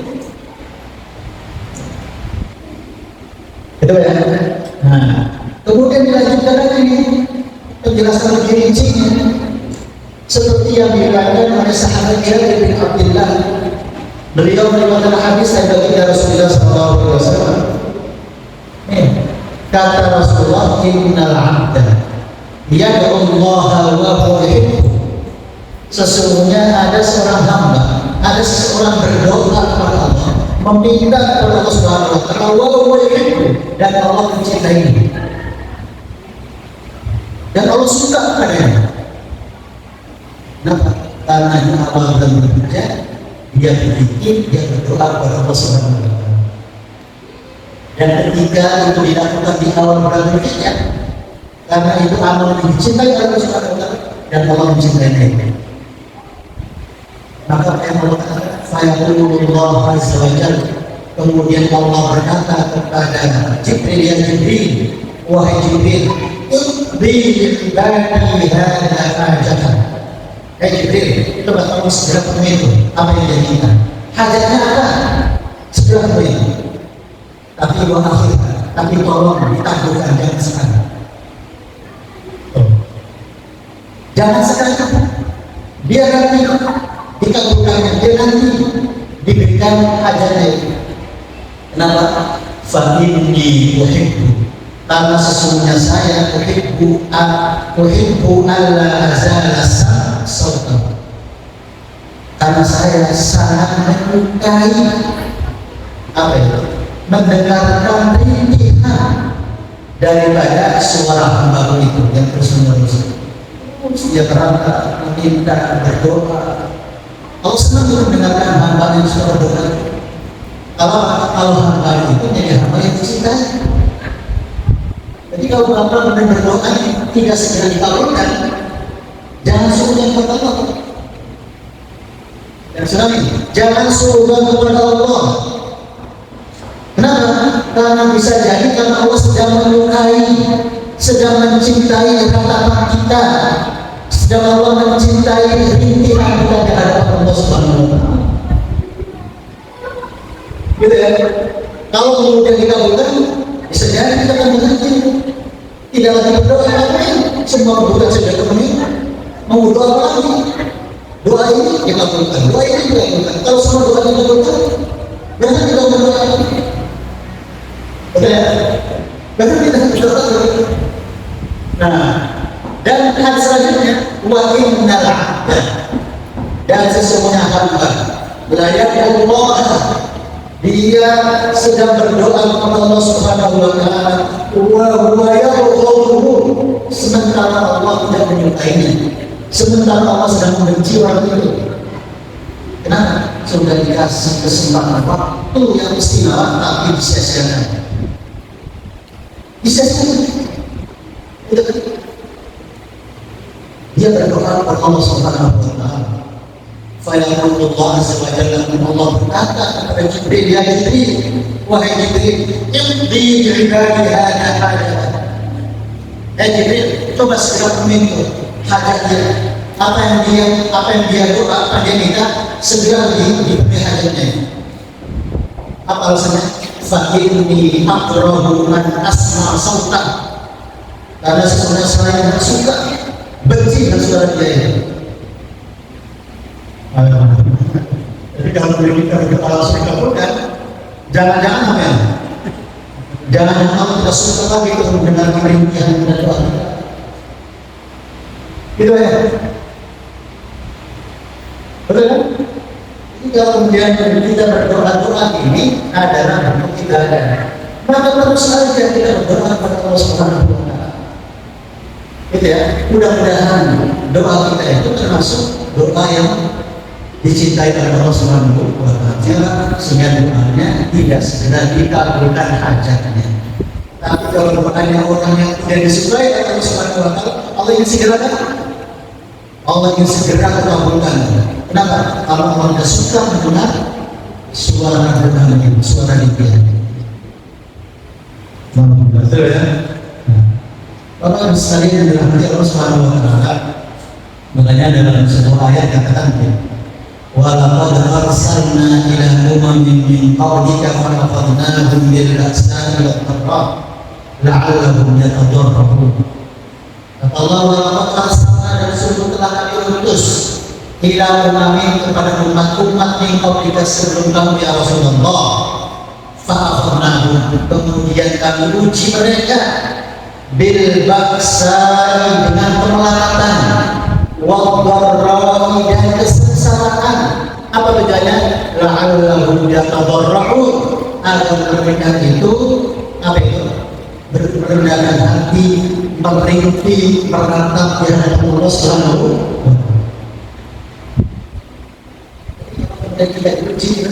Itu ya. Nah, kemudian dilanjutkan lagi penjelasan lebih rincinya seperti yang dikatakan oleh sahabat Jabir bin Abdullah. Beliau meriwayatkan hadis dari Rasulullah SAW. Kata Rasulullah, innal 'abda yad'u Allah wa huwa yuhibbu. Sesungguhnya ada seorang hamba, ada seseorang berdoa kepada Allah, meminta kepada Allah Subhanahu wa Ta'ala, wa huwa yuhibbu, dan Allah mencintai. Dan Allah suka kepadanya. Kenapa? Karena Allah dan bekerja, dia berpikir, dia berdoa kepada Allah Subhanahu wa Ta'ala. Dan ketika itu dilakukan di awal bulan Dzulhijjah, karena itu amal yang dicintai oleh Allah Subhanahu wa Ta'ala dan Allah mencintai mereka. Maka yang Allah kata, "Fayaqulullah azza wa jalla." Kemudian Allah berkata kepada Jibril, "Ya Jibril, wahai Jibril, iqdi ibadi hadza hajatan." Hai Jibril, coba kamu segera penuhi itu apa yang dia minta. Hajatnya apa? Segera penuhi. Tapi tapi tolong ditangguhkan, jangan sekarang. Jangan sekarang. Biar nanti dikabulkannya, dia nanti diberikan hajatnya. Kenapa? Fa'inni uhibbu, karena sesungguhnya saya uhibbu alla azala sautan, karena saya sangat menyukai apa itu? Mendengarkan rintihan daripada suara hamba itu yang terus-menerus. Dia berangkat, meminta, berdoa. Allah senang mendengarkan hamba yang sudah berdoa. Kalau hamba itu jadi hamba yang dicintai. Jadi kalau hamba yang berdoa tidak segera dikabulkan, jangan suruh kepada Allah. Dan sekali, jangan suruh kepada Allah. Kenapa? Karena bisa jadi karena Allah sedang menyukai, sedang mencintai ratapan kita, sedang Allah mencintai rintihan kita di hadapan Allah Subhanahu wa Ta'ala. Gitu ya. Kalau kemudian dikabulkan, bisa jadi kita akan berhenti, tidak lagi berdoa lagi, semua kebutuhan sudah terpenuhi. Mau doa apa lagi? Doa ini dikabulkan, doa ini dikabulkan. Kalau semua doa dikabulkan, berarti kita berdoa lagi. Betul ya? Berarti kita berdoa lagi. Nah, dan hadis selanjutnya, wa innal 'abda, dan sesungguhnya hamba la yaqulullah, dia sedang berdoa kepada Allah Subhanahu wa Ta'ala, wa huwa yaqulu, sementara Allah tidak menyukainya, sementara Allah sedang membenci orang itu. Kenapa? Sudah dikasih kesempatan waktu yang istimewa tapi disia-siakan. Disia-siakan. Dia berdoa kepada Allah Subhanahu wa Ta'ala. Fayaqulullah azza wa jalla, Allah berkata kepada Jibril, ya Jibril, wahai Jibril, iqdi ibadi hadza hajatan. Ya Jibril, coba segera penuhi hajatnya. Apa yang dia doa, apa yang dia minta, segera dipenuhi hajatnya. Apa alasannya? Fa inni akrahu man asma sautan, karena sesungguhnya saya suka benci dengan suara dia itu. Jadi kalau kita berkata dikabulkan, jangan-jangan apa ya? Jangan-jangan Allah tidak suka lagi untuk mendengar rintihan dan doa kita. Gitu ya. Betul kan? Jadi kalau kemudian kita berdoa ini adalah bentuk ibadah, maka terus saja kita berdoa kepada Allah Subhanahu wa Ta'ala. Gitu ya. Mudah-mudahan doa kita itu termasuk doa yang dicintai oleh Allah Subhanahu wa Ta'ala, sehingga doanya tidak segera dikabulkan hajatnya. Tapi kalau doanya orang yang tidak disukai oleh Allah Subhanahu wa Ta'ala, Allah ingin segera kan? Allah ingin segera kabulkan. Kenapa? Kalau Allah tidak suka mendengar suara doanya, suara dia. Betul ya? Bapak sekalian yang dirahmati Allah Subhanahu wa Ta'ala, makanya dalam sebuah ayat katakan, walaqad arsalna ila umamin min qablika fa'akhadnahum bil ba'sa'i wad dharra la'allahum yatadarrabun. Kata Allah, walaqad arsalna, dan sungguh telah kami utus ila umamin, kepada umat-umat min qablika sebelum kamu ya Rasulullah, fa'akhadnahum, kemudian kami uji mereka bil ba'sa'i, dengan pemelakatan, wad dharra'i, dan kesengsaraan. Apa bedanya? La'allahum yatadarra'un, agar mereka itu apa itu? Merendahkan hati, merintih, meratap di hadapan Allah Subhanahu wa Ta'ala. Dan tidak diuji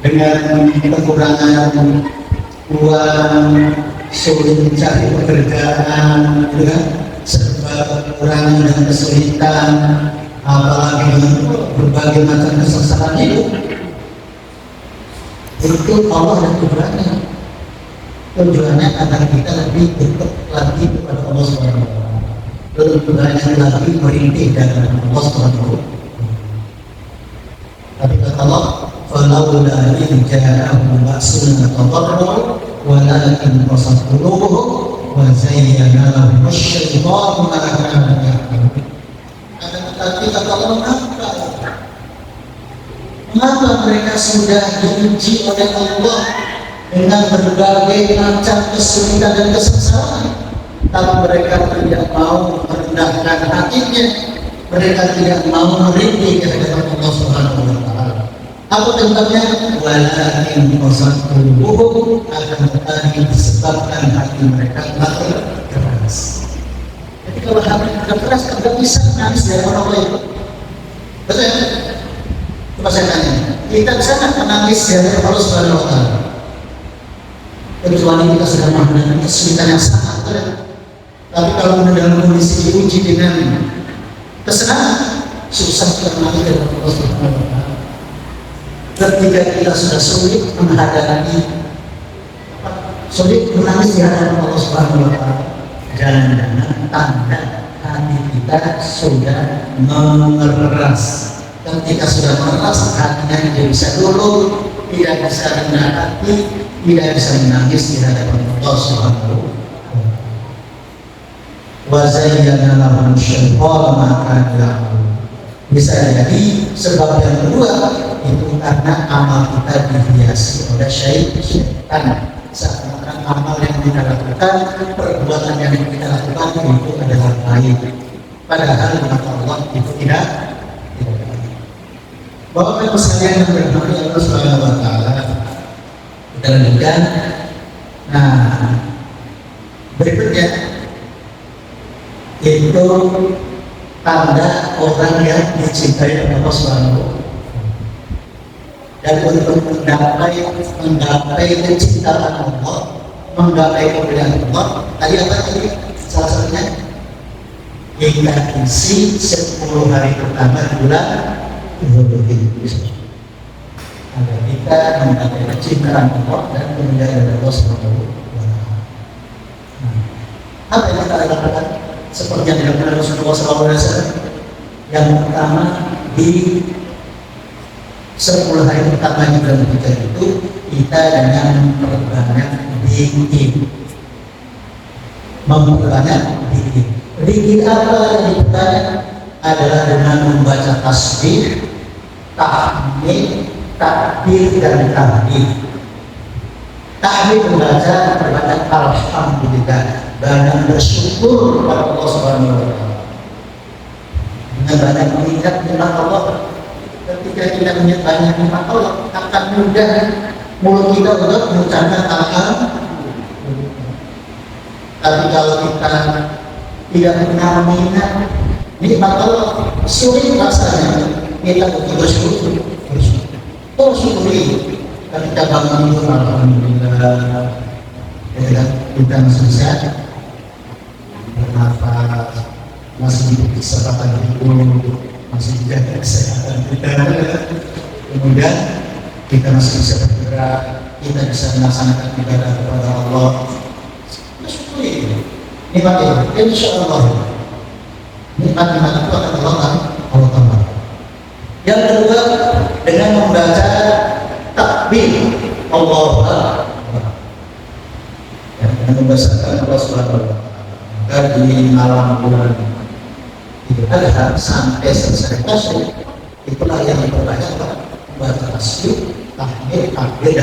dengan kekurangan uang, sulit mencari pekerjaan, serba kekurangan dan kesulitan, apalagi dengan berbagai macam kesengsaraan hidup. Itu Allah dan kekurangan. Tujuannya agar kita lebih dekat lagi kepada Allah Subhanahu wa Ta'ala, lebih banyak lagi merintih dengan Allah Subhanahu wa Ta'ala. Tapi kata Allah, falaula in ja'ahum ba'suna tadarru walakin qasat qulubuhum wa zayyana lahum asy-syaitanu ma kanu ya'malun. Tetapi kata Allah, mengapa mereka sudah diuji oleh Allah dengan berbagai macam kesulitan dan kesengsaraan, tapi mereka tidak mau merendahkan hatinya, mereka tidak mau merintih ke hadapan Allah Subhanahu wa Ta'ala. Apa penyebabnya? Walakin qasat qulubuhum, akan tetapi disebabkan hati mereka telah keras. Jadi kalau hati kita keras, tidak bisa menangis dari orang lain. Betul? Coba saya tanya, kita bisa menangis dari Allah Subhanahu wa Ta'ala? Kecuali kita sedang menghadapi kesulitan yang sangat berat. Tapi kalau dalam kondisi diuji dengan kesenangan, susah kita menangis dari Allah Subhanahu wa Ta'ala. Ketika kita sudah sulit menghadapi, sulit menangis di hadapan Allah Subhanahu wa Ta'ala, jangan-jangan tanda hati kita sudah mengeras. Ketika sudah mengeras, hatinya tidak bisa luluh, tidak bisa rendah hati, tidak bisa menangis di hadapan Allah Subhanahu wa Ta'ala. Wa zayyana lahum asy-syaitanu ma kanu ya'malun. Bisa jadi sebab yang kedua itu karena amal kita dihiasi oleh syaitan. Seakan-akan amal yang kita lakukan, perbuatan yang kita lakukan itu adalah baik, padahal mata Allah itu tidak. Bapak Ibu sekalian yang berdoa Allah Subhanahu wa Ta'ala, kita lanjutkan. Nah, berikutnya itu tanda orang yang dicintai oleh Allah Subhanahu wa Ta'ala. Dan untuk menggapai kecintaan Allah, menggapai kemuliaan Allah, tadi apa tadi? Salah satunya kita isi 10 hari pertama bulan Dzulhijjah, agar kita menggapai kecintaan Allah dan kemuliaan Allah Subhanahu wa Ta'ala. Apa yang kita lakukan? Seperti yang dilakukan Rasulullah SAW. Yang pertama, di 10 hari pertama di bulan Dzulhijjah itu kita dengan memperbanyak zikir, memperbanyak zikir. Zikir apa yang diperbanyak? Adalah dengan membaca tasbih, tahmid, takbir, dan tahmid. Tahmid membaca perbanyak alhamdulillah, banyak bersyukur kepada Allah Subhanahu wa Ta'ala, dengan banyak mengingat nikmat Allah. ketika kita punya banyak nikmat Allah, akan mudah mulut kita untuk mengucapkan alhamdulillah. Tapi kalau kita tidak pernah mengingat nikmat Allah, sulit rasanya kita untuk bersyukur. Syukuri. Kita bangun tidur, alhamdulillah, ya, kita masih sehat, bernafas, masih diberi kesempatan hidup, masih dijaga kesehatan kita, kemudian kita masih bisa bergerak, kita bisa melaksanakan ibadah kepada Allah. Kita syukuri nikmat itu, insya Allah nikmat-nikmat itu akan Allah tambah. Yang kedua, dengan membaca takbir Allahu Akbar, dengan membacakan Allah Subhanahu wa Ta'ala di malam bulan Idul Adha sampai selesai tasyrik, itulah yang diperbanyak membaca tasbih, tahmid, takbir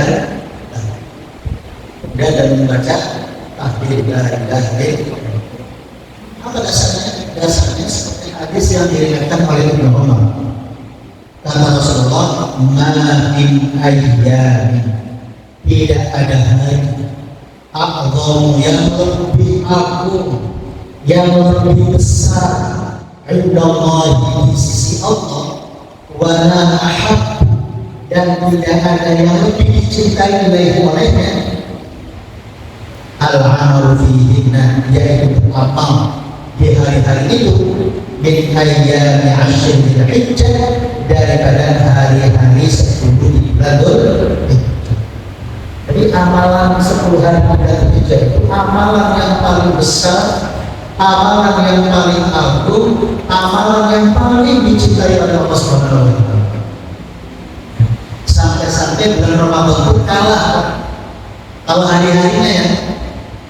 dan membaca takbir la ilaha illallah. Apa dasarnya? Dasarnya seperti hadis yang diriwayatkan oleh Ibnu Umar. Kata Rasulullah, "Min ayyamin", tidak ada hari a'dhamu, yang lebih agung, yang lebih besar indallahi, di sisi Allah, wa la ahab, dan tidak ada yang lebih dicintai olehnya, al-amalu fihinna, yaitu beramal di hari-hari itu, min ayyami ashri dzulhijjah, daripada hari-hari 10 bulan Dzulhijjah. Jadi amalan 10 hari bulan Dzulhijjah itu amalan yang paling besar, amalan yang paling agung, amalan yang paling dicintai oleh Allah Subhanahu wa Ta'ala. Sampai-sampai bulan Ramadan itu kalah kalau hari-harinya ya,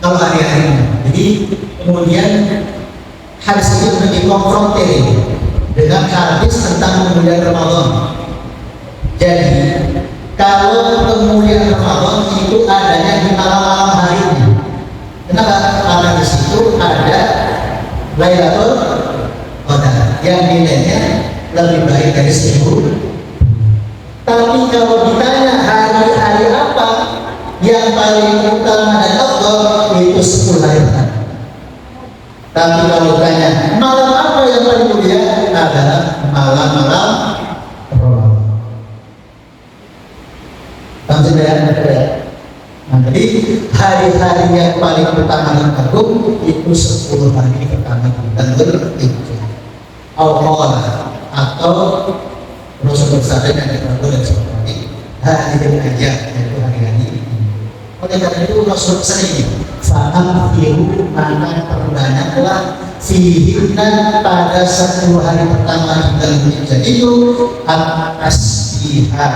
kalau hari-harinya. Jadi kemudian hadis itu dikonfrontir dengan hadis tentang kemuliaan Ramadan. Jadi kalau kemuliaan Ramadan itu adanya di malam-malam harinya. Kenapa? Karena di situ ada Lailatul Qadar yang nilainya lebih baik dari 1000. Tapi kalau ditanya hari-hari apa yang paling utama dan afdal, itu 10 hari. Tapi kalau ditanya malam apa yang paling mulia, adalah malam-malam Ramadan. Langsung ya. Nah, jadi hari-hari yang paling utama dan agung itu 10 hari pertama bulan Dzulhijjah. Allah atau Rasul bersabda dan Rasul seperti hari aja, yaitu hari-hari ini. Oleh karena itu Rasul sering fa'amfiru, maka perbanyaklah fihinna, pada 10 hari pertama bulan Dzulhijjah itu at-tasbihah,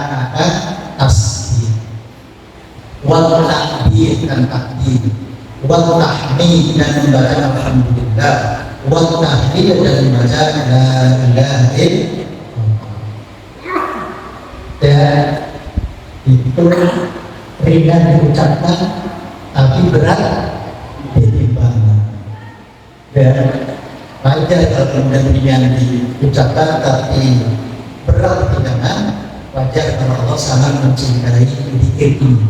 tasbih, wal takbir dan takbir, wal tahmid dan membaca alhamdulillah, wal tahlil dan membaca la ilaha illallah. Dan itu ringan diucapkan tapi berat ditimbang. Dan wajar kalau kemudian diucapkan tapi berat timbangan, wajar kalau Allah sangat mencintai zikir ini.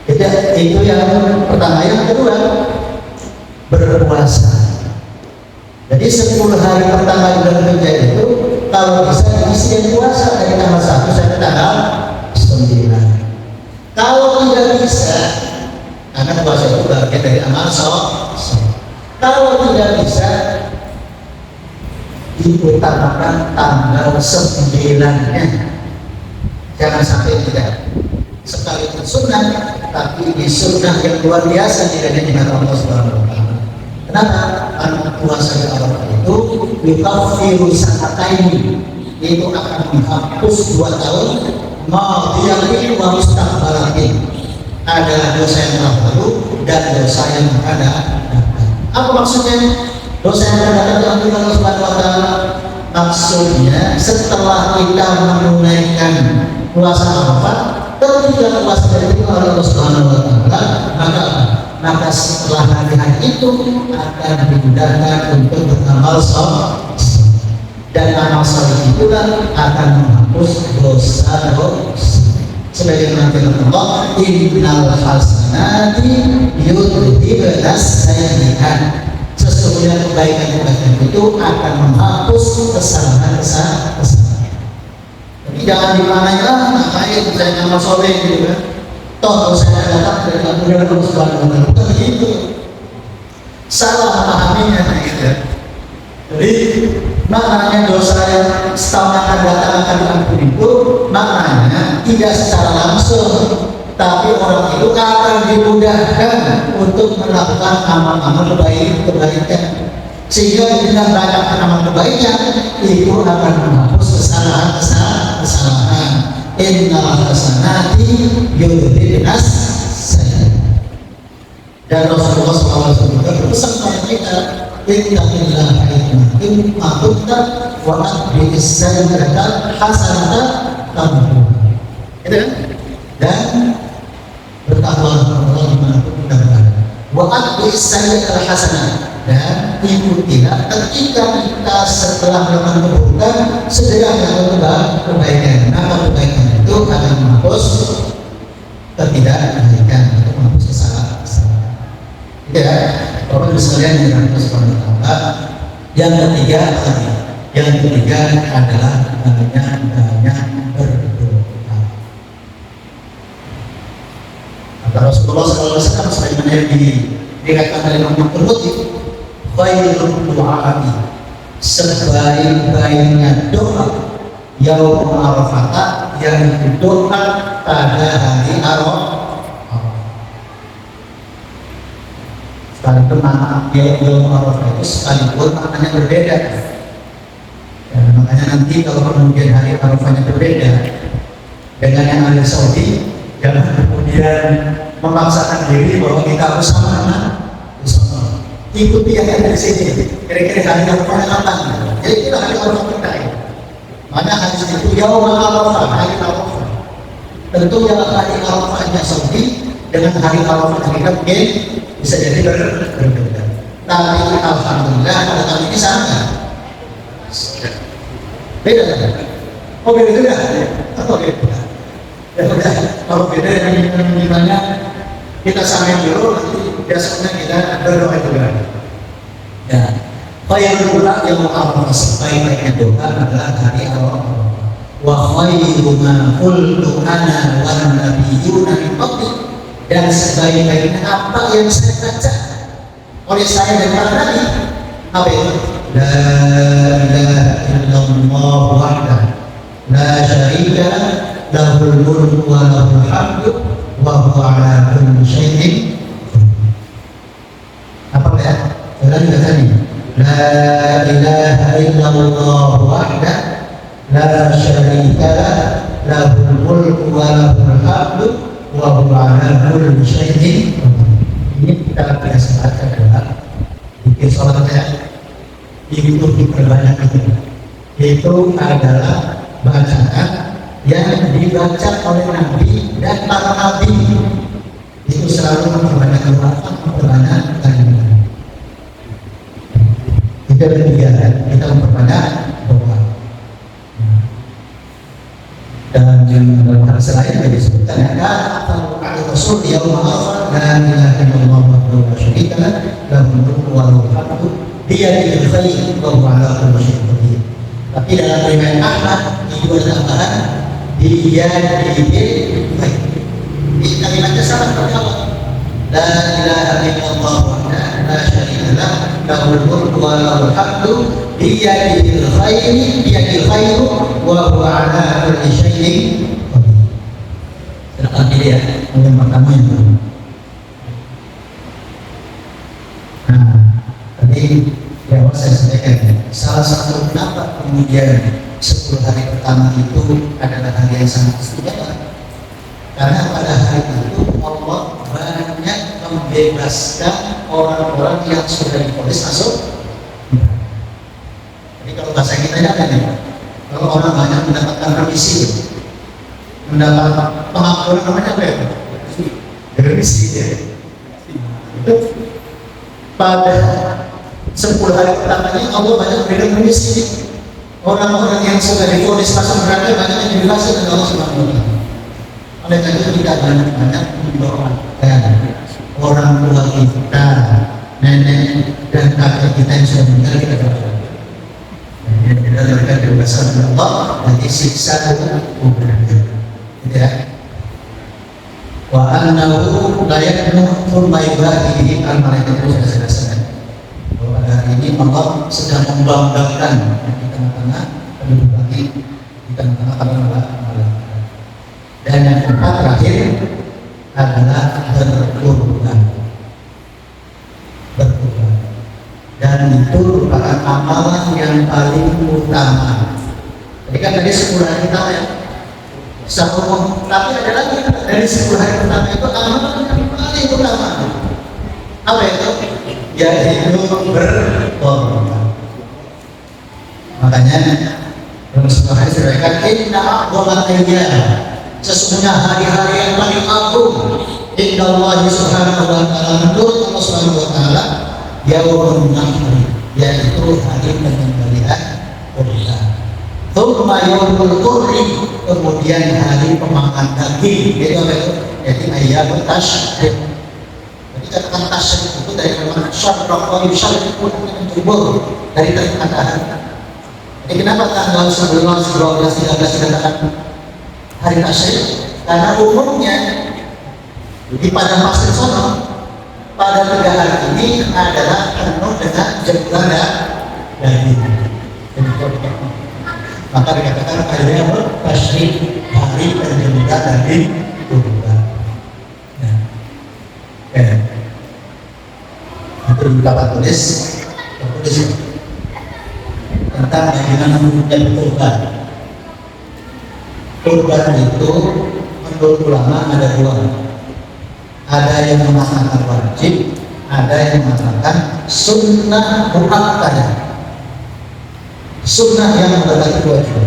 Jadi itu yang pertama. Yang kedua, berpuasa. Jadi 10 hari pertama bulan Dzulhijjah itu kalau bisa diisi puasa dari tanggal 1 sampai tanggal 9. Kalau tidak bisa, karena puasa itu bagian dari amal sholat. Kalau tidak bisa, diutamakan tanggal 9-nya. Jangan sampai tidak. Sekalipun sunnah, tapi di sunnah yang luar biasa tidak dengan Allah Subhanahu wa Ta'ala. Kenapa? Karena puasa di Arafah itu yukaffiru sanataini, itu akan menghapus 2 tahun madiyatin wa mustaqbalatin, adalah dosa yang telah lalu dan dosa yang akan datang. Apa maksudnya? Dosa yang akan datang dari Allah Subhanahu wa Ta'ala maksudnya setelah kita menunaikan puasa Arafah, ketika puasa dari Allah Subhanahu wa Ta'ala, maka setelah hari-hari itu akan dimudahkan untuk beramal saleh. dan amal saleh itulah akan menghapus dosa-dosa. Sebagaimana firman Allah, innal hasanati yudhibnas sayyi'at. Sesungguhnya kebaikan-kebaikan itu akan menghapus kesalahan-kesalahan. Jadi jangan dimaknai ngapain saya amal soleh gitu kan. Toh saya datang dari Allah Subhanahu wa taala. Bukan begitu. Salah memahaminya gitu. Jadi maknanya dosa yang setahun akan datang akan diampuni itu maknanya tidak secara langsung, tapi orang itu akan dimudahkan untuk melakukan amal-amal kebaikan, sehingga dengan banyak amal kebaikan itu akan menghapus kesalahan. Innal hasanati yudhibnas sayyi'at. Dan Rasulullah SAW juga berpesan kepada kita, ittaqillaha haitsu kunta wa atbi'is sayyi'ata hasanatan tamhuha. Gitu kan? Dan bertakwalah kepada Allah dimanapun kita berada. Wa atbi'is sayyi'ata hasanatan, dan ikutilah ketika kita setelah melakukan keburukan segera melakukan kebaikan. Maka kebaikan itu akan menghapus ketidakbaikan atau menghapus kesalahan. Ya, Bapak Ibu sekalian yang dirahmati Subhanahu wa taala. Yang ketiga adalah banyak berdoa. Kata Rasulullah SAW sebagaimana yang diriwayatkan oleh Imam Tirmidzi, khairul du'a'i, sebaik-baiknya doa yaum Arafah, yang doa pada hari Arafah. Sekalipun makna yaum Arafah itu sekalipun maknanya berbeda. Ya, makanya nanti kalau kemudian hari Arafahnya berbeda dengan yang ada di Saudi, jangan kemudian memaksakan diri bahwa kita harus sama. Ikuti yang ada di sini. Kira-kira hari Arafahnya kapan? Jadi kita hari Arafah kita. Mana hadis itu yaum Arafah, hari Arafah. Tentu yang hari Arafahnya Saudi dengan hari Arafah kita mungkin bisa jadi berbeda. Tapi alhamdulillah pada kali ini sama. Beda kan? Oh beda juga? Atau beda? Ya udah, kalau beda yang dimana kita samain dulu, nanti besoknya kita berdoa juga. Ya, khairul doa yang Arafah, sebaik-baiknya doa adalah hari Arafah. Wa khairu ma qultu ana wan nabiyyuna min qabli, dan sebaik-baiknya apa yang saya baca oleh saya dan para nabi, apa itu? La ilaha illallah wahdahu la syarika lahul mulku wa lahul hamdu wa huwa ala kulli syai'in qadir. Apa ya? Sudah juga tadi. La ilaha illallah wahdahu la syarika lahul mulku wa lahul hamdu wa huwa ala kulli syai'in qadir. Ini kita biasakan adalah bikin sholatnya itu diperbanyak itu adalah bacaan yang dibaca oleh Nabi dan para Nabi. Itu selalu memperbanyak doa, memperbanyak kalimat. Itu yang ketiga, kita memperbanyak doa. Dan dalam hadis lain disebutkan ada Rasul yang mengatakan la ilaha illallah wahdahu la syarika lahu mulku wa lahul hamdu biyadihil khair wa huwa ala kulli syai'in qadir. Tapi dalam riwayat Ahmad itu ada tambahan biyadihil khair. Ini kalimatnya sama seperti Allah. La ilaha illallah wahdahu la syarika lahu mulku wa lahul hamdu biyadihil khair wa huwa ala kulli syai'in qadir. Silakan ini ya, yang pertama itu. Nah, tadi yang saya sampaikan, salah satu kenapa kemudian 10 hari pertama itu adalah hari yang sangat istimewa, karena pada hari itu Allah banyak membebaskan orang-orang yang sudah divonis masuk. Jadi kalau bahasa kita ya kan, kalau orang banyak mendapatkan remisi, mendapat pengampunan, namanya apa ya? Remisi ya. Itu pada 10 hari pertama ini Allah banyak memberikan remisi Orang-orang yang sudah divonis masuk neraka banyak yang dibebaskan oleh Allah Subhanahu wa taala. Oleh karena itu kita banyak mendoakan orang tua kita, nenek dan kakek kita yang sudah meninggal, kita doakan. Dan mereka dibebaskan oleh Allah dari siksa kubur. Tidak. Wa annahu la yakunu thumma yubadihi al-malaikatu sudah jelaskan bahwa hari ini Allah sedang membanggakan di tengah-tengah penduduk langit, di tengah-tengah para malaikat. Dan yang keempat terakhir adalah berkurban. Dan itu merupakan amalan yang paling utama. Jadi kan tadi 10 hari pertama ya, tapi ada lagi dari 10 hari pertama itu amalan yang paling utama. Apa itu? Yaitu berkorban. Makanya dalam sebuah hadis dikatakan inna a'dhamal ayyam, sesungguhnya hari-hari yang paling agung inna Allah subhanahu wa ta'ala, menurut Allah subhanahu wa ta'ala, yaumun nahri, yaitu hari penyembelihan kurban. Thumma yaumul qurri, kemudian hari pemangkas daging. Jadi apa itu? Yaitu ayyamut tasyrik. Jadi katakan tasyrik itu dari kalimat syarraq wa yusyarriq, menjubur dari perkataan. Jadi kenapa tanggal 11, 12, 13 dikatakan hari tasyrik? Karena umumnya di padang pasir sono pada 3 hari ini adalah penuh dengan jembaran daging. Maka dikatakan hari tasyrik, hari penyembelihan daging kurban. Itu dapat tulis tentang bagaimana menunjukkan kurban. Kurban itu menurut ulama ada 2. Ada yang mengatakan wajib, ada yang mengatakan sunnah muakkadah. Sunnah yang mendekati kewajiban.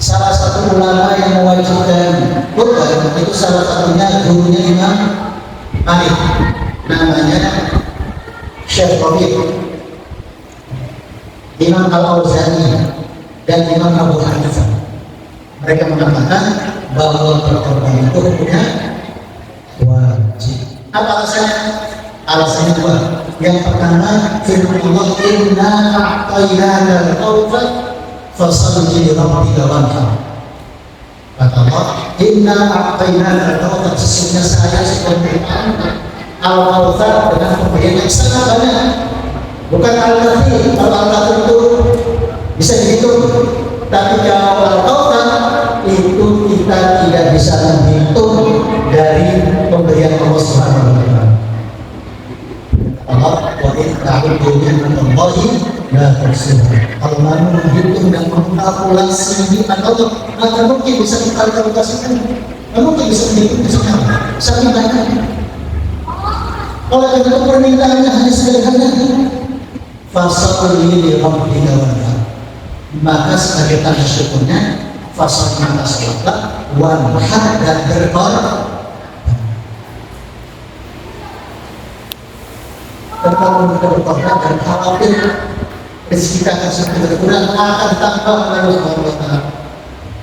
Salah satu ulama yang mewajibkan kurban itu salah satunya gurunya Imam Malik, namanya Syekh Rabi', Imam Al-Auzani, dan Imam Abu Hanifah. Mereka mengatakan bahwa berkorban itu hukumnya wajib. Apa alasannya? Alasannya 2. Yang pertama, firman Allah, inna a'tainaka al-kautsar fasalli li rabbika wanhar. Kata Allah, inna a'tainaka al-kautsar, sesungguhnya saya sudah memberikan al-kautsar dengan pemberian yang sangat banyak. Bukan al-katsir. Kalau al-katsir itu bisa dihitung, tapi kalau al-kautsar itu kita tidak bisa menghitung dari pemberian Allah Subhanahu wa taala. Allah wa in ta'uddu ni'matallahi la tuhsuha. Kalau kamu menghitung dan mengkalkulasi nikmat Allah, maka mungkin bisa dikalkulasikan. Mungkin bisa dihitung bersama. Sangat banyak. Oleh karena itu permintaannya hanya sederhana. Fasalli li rabbika wanhar. Maka sebagai tanda syukurnya fasal mata sholat wanhar, dan berkorban. Dan kalau kita berkorban dan khawatir rezeki kita sudah berkurang, akan tambah oleh Allah Subhanahu wa taala.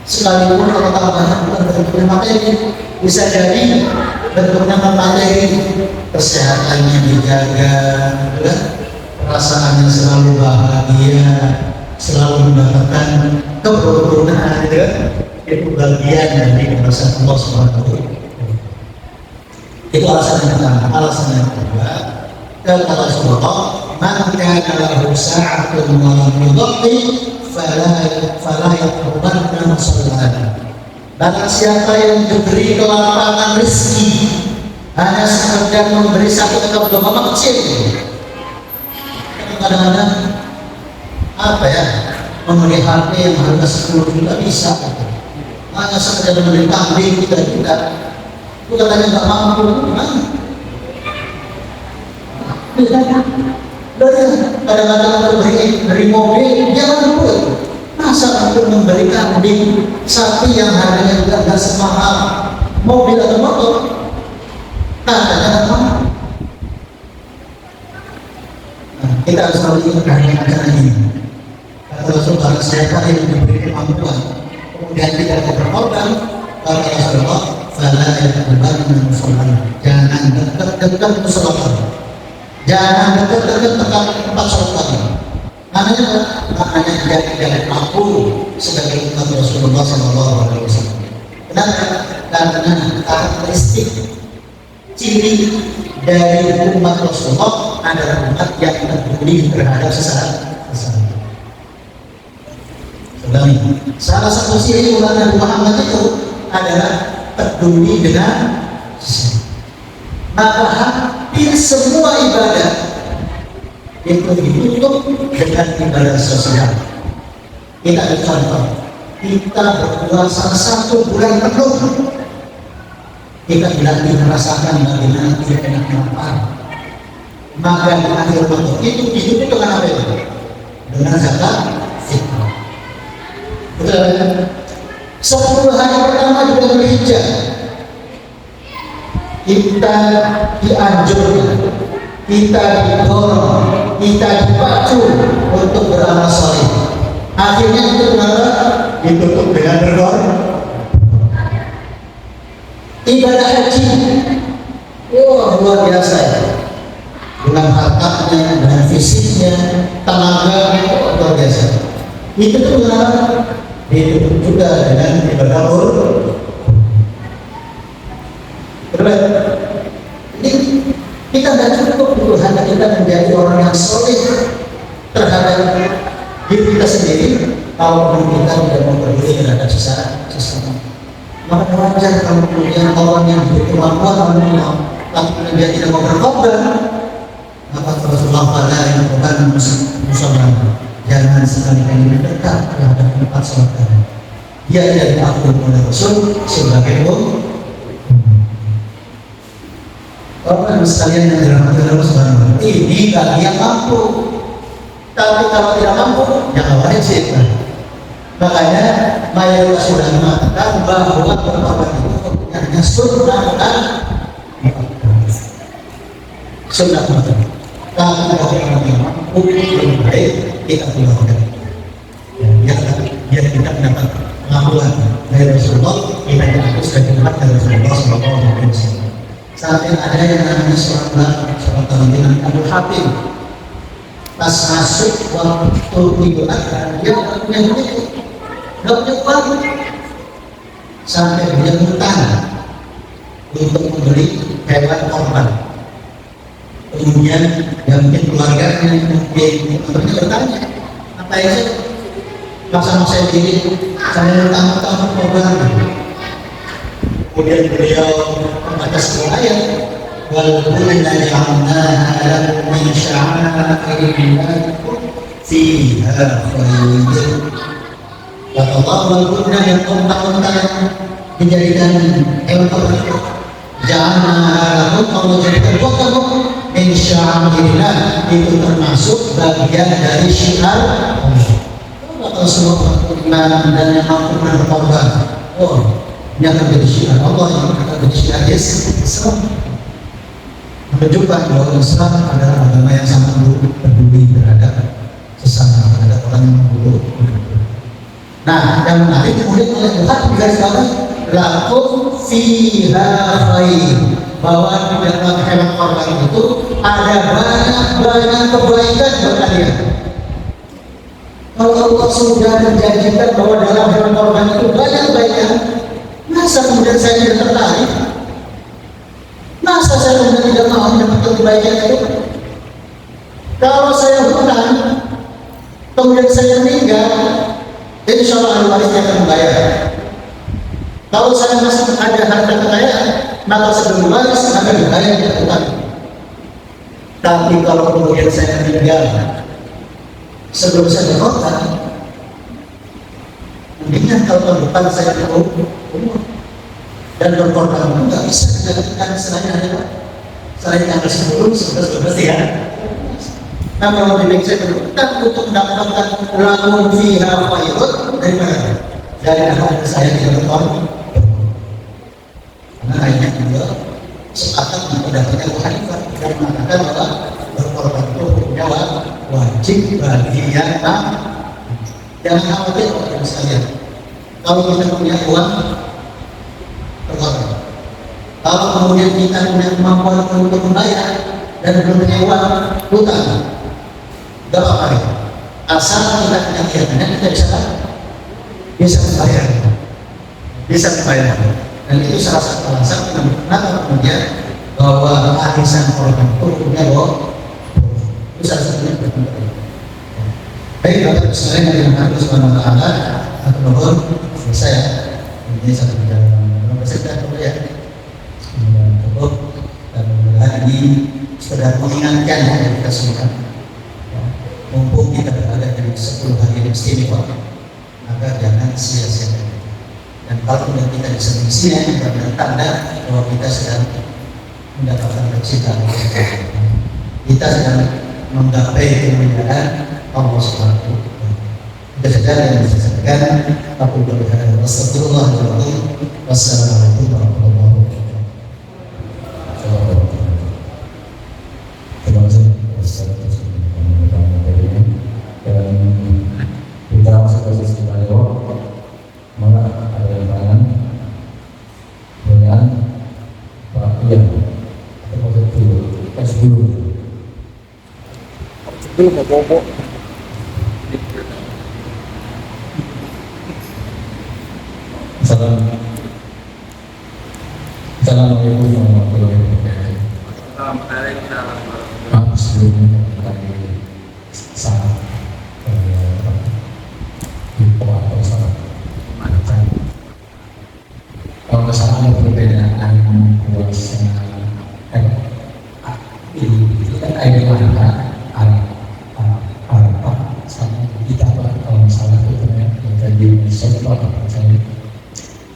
Sekalipun kalau tambahan bukan bentuk materi, bisa jadi bentuknya materi, kesehatannya dijaga, perasaannya selalu bahagia, selalu mendapatkan keberuntungan, itu bagian dari kebesaran Allah Subhanahu wa taala. Itu alasan yang pertama. Alasan yang kedua, kata Rasulullah, man kana lahu sa'atun wa lam yudhi fala yaqrabanna musallana. Barang siapa yang diberi kelapangan rezeki hanya sekedar memberi satu ekor domba kecil, kadang-kadang apa ya, membeli HP yang harga 10 juta bisa, hanya sekedar membeli kambing 3 juta, itu katanya nggak mampu, gimana? Kadang-kadang beri mobil, jangan mampu. Masa untuk memberi kambing, sapi yang harganya juga nggak semahal mobil atau motor, kadang-kadang mampu. Kita harus tahu ini acara ini. Kata Rasul, barang siapa yang diberi kemampuan kemudian tidak berkorban, kata Rasulullah, fala yaqbalu musallam. Jangan dekat-dekat musallam. Jangan dekat-dekat tempat sholat. Maknanya dia tidak mampu sebagai umat Rasulullah SAW. Kenapa? Karena karakteristik ciri dari umat Rasulullah adalah umat yang peduli terhadap sesama. Salah satu ciri umat Nabi Muhammad itu adalah peduli dengan sesama. Maka hampir semua ibadah itu ditutup dengan ibadah sosial. Kita contoh, kita berpuasa 1 bulan penuh, kita dilatih merasakan bagaimana tidak enaknya lapar. Maka di akhir waktu itu ditutup dengan apa itu? Dengan zakat fitrah. Betul kan? 10 hari pertama juga berhijrah, kita dianjurkan, kita didorong, kita dipacu untuk beramal saleh. Akhirnya itu kenapa? Ditutup dengan berkorban. Ibadah haji, wah luar biasa ya. Dengan hartanya, dengan fisiknya, tenaganya, luar biasa. Itu tuh kenapa? Ditutup juga dengan ibadah Jadi kita tidak cukup itu hanya kita menjadi orang yang soleh terhadap diri kita sendiri, kalau kita tidak memperhatikan terhadap sesama. Maka wajar kalau kemudian orang yang diberi kemampuan tapi dia tidak mau berkorban, maka Rasulullah pada yang bukan musuh jangan sekali-kali mendekat terhadap tempat sholat. Dia tidak diakui oleh Rasul sebagai orang sekalian yang dirahmati Allah Subhanahu wa Ta'ala. Ini bagi yang mampu. Tapi kalau tidak mampu, jangan wajib. Makanya mayoritas sudah mengatakan bahwa berkorban itu hanya sunnah dan sunnah mutlak. Tapi kalau orang yang mampu lebih baik kita keluarkan. Biar kita mendapat pengakuan dari Rasulullah, kita itu sudah didapat dari Rasulullah SAW. Saat ini ada yang namanya seorang tabi'in Abu Hatim. Pas masuk waktu Idul Adha, dia nggak punya uang, sampai dia hutang untuk membeli hewan korban. Kemudian yang mungkin keluarganya, mungkin temannya bertanya, apa itu? Masa saya diri, saya hutang korban. Kemudian beliau membaca sebuah ayat, walaupun naj'alnaha lakum min sya'a'irillah fiha khair. Kata Allah, walaupun yang unta-unta yang dijadikan hewan korban itu, ja'alnaha lakum, Allah jadikan buat kamu min sya'a'irillah, itu termasuk bagian dari syiar Allah. Kata semua iman dan yang mampu berkorban, yang akan jadi syiar Allah, yang akan jadi syiar Islam, menunjukkan bahwa Islam adalah agama yang sangat peduli terhadap sesama, terhadap orang yang buruk. Nah, yang menarik kemudian oleh Tuhan digarisbawahi lakum fiha khair, bahwa di dalam hewan korban itu ada banyak kebaikan buat kalian. Kalau Allah sudah menjanjikan bahwa dalam hewan korban itu banyak kebaikan, masa kemudian saya tidak tertarik? Masa saya kemudian tidak mau mendapatkan kebaikan itu? Kalau saya hutang, kemudian saya meninggal, insya Allah ahli warisnya akan membayar. Kalau saya masih ada harta kekayaan, maka sebelum waris akan dibayar hutang. Tapi kalau kemudian saya meninggal sebelum saya berhutang, mendingan kalau tahun depan saya umur dan berkorban itu nggak bisa dilakukan selain tanggal 10, 11, 12 ya. Nah, kalau di saya berhutang untuk mendapatkan lamun fiha khairun dari mana? Dari anak saya tidak berkorban. Karena ayatnya juga sepakat mendapatkan Abu Hanifah dan mengatakan bahwa berkorban itu hukumnya wajib bagi yang mampu. Jangan khawatir Bapak sekalian. Kalau kita punya uang, berkorban. Kalau kemudian kita punya kemampuan untuk membayar dan belum punya uang, hutang, gak apa-apa. Asal kita punya keyakinan, kita bisa membayar, dan itu salah satu alasan kenapa kemudian bahwa arisan korban itu punya loh, itu salah satunya berpengaruh. Baik, Bapak sekalian dari Allah Subhanahu Wa Taala, atau mohon saya ini satu dalam bersedekah ya, cukup dan mudah-mudahan ini sekedar mengingatkan ya kita semua. Mumpung kita berada di 10 hari yang istimewa, maka jangan sia-siakan. Dan kalau kita bisa mengisinya, itu adalah tanda bahwa kita sedang mendapatkan kecintaan Allah. Kita sedang menggapai kemuliaan Allah Subhanahu wa Ta'ala. Itu saja yang bisa saya sampaikan. Aku berdoa wassalamualaikum warahmatullahi wabarakatuh. Terima kasih dan kita masuk ke sisi beliau. Maka ada yang tangan dengan Pak Ian atau dulu mau bobo. Assalamualaikum warahmatullahi wabarakatuh. Maaf sebelumnya kami sangat info atau salah macam. Kalau nggak salah ada perbedaan puasa itu kan air Arafah sama kita kalau salah itu ternyata yang tadi soal saya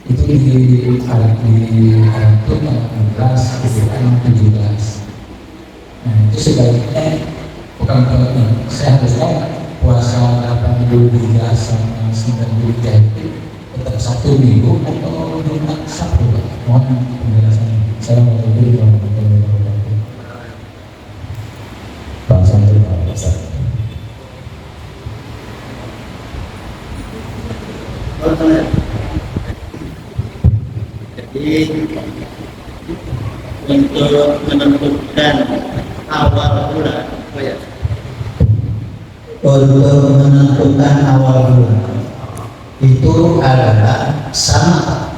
itu di Arab itu 16 bukan 17. Nah itu sebaliknya bukan saya harusnya puasa 83 sama 93 itu tetap 1 minggu atau 5 Sabtu. Mohon penjelasannya. Assalamualaikum warahmatullahi wabarakatuh. Bang Santri Pak Ustaz. Jadi untuk menentukan awal bulan, itu adalah sama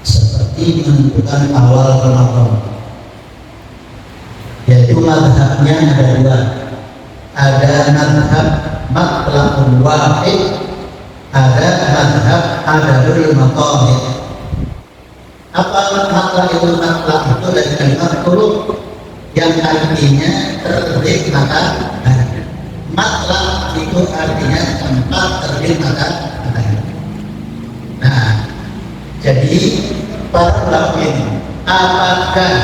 seperti menentukan awal Ramadan, yaitu mazhabnya ada dua. Ada mazhab matlaqul wahid, ada mazhab adadul maqamid. Apa matlaq itu? Matlaq itu dari kalimat huruf yang artinya terbit matahari. Matlaq itu artinya tempat terbit matahari. Nah, jadi para ulama ini, apakah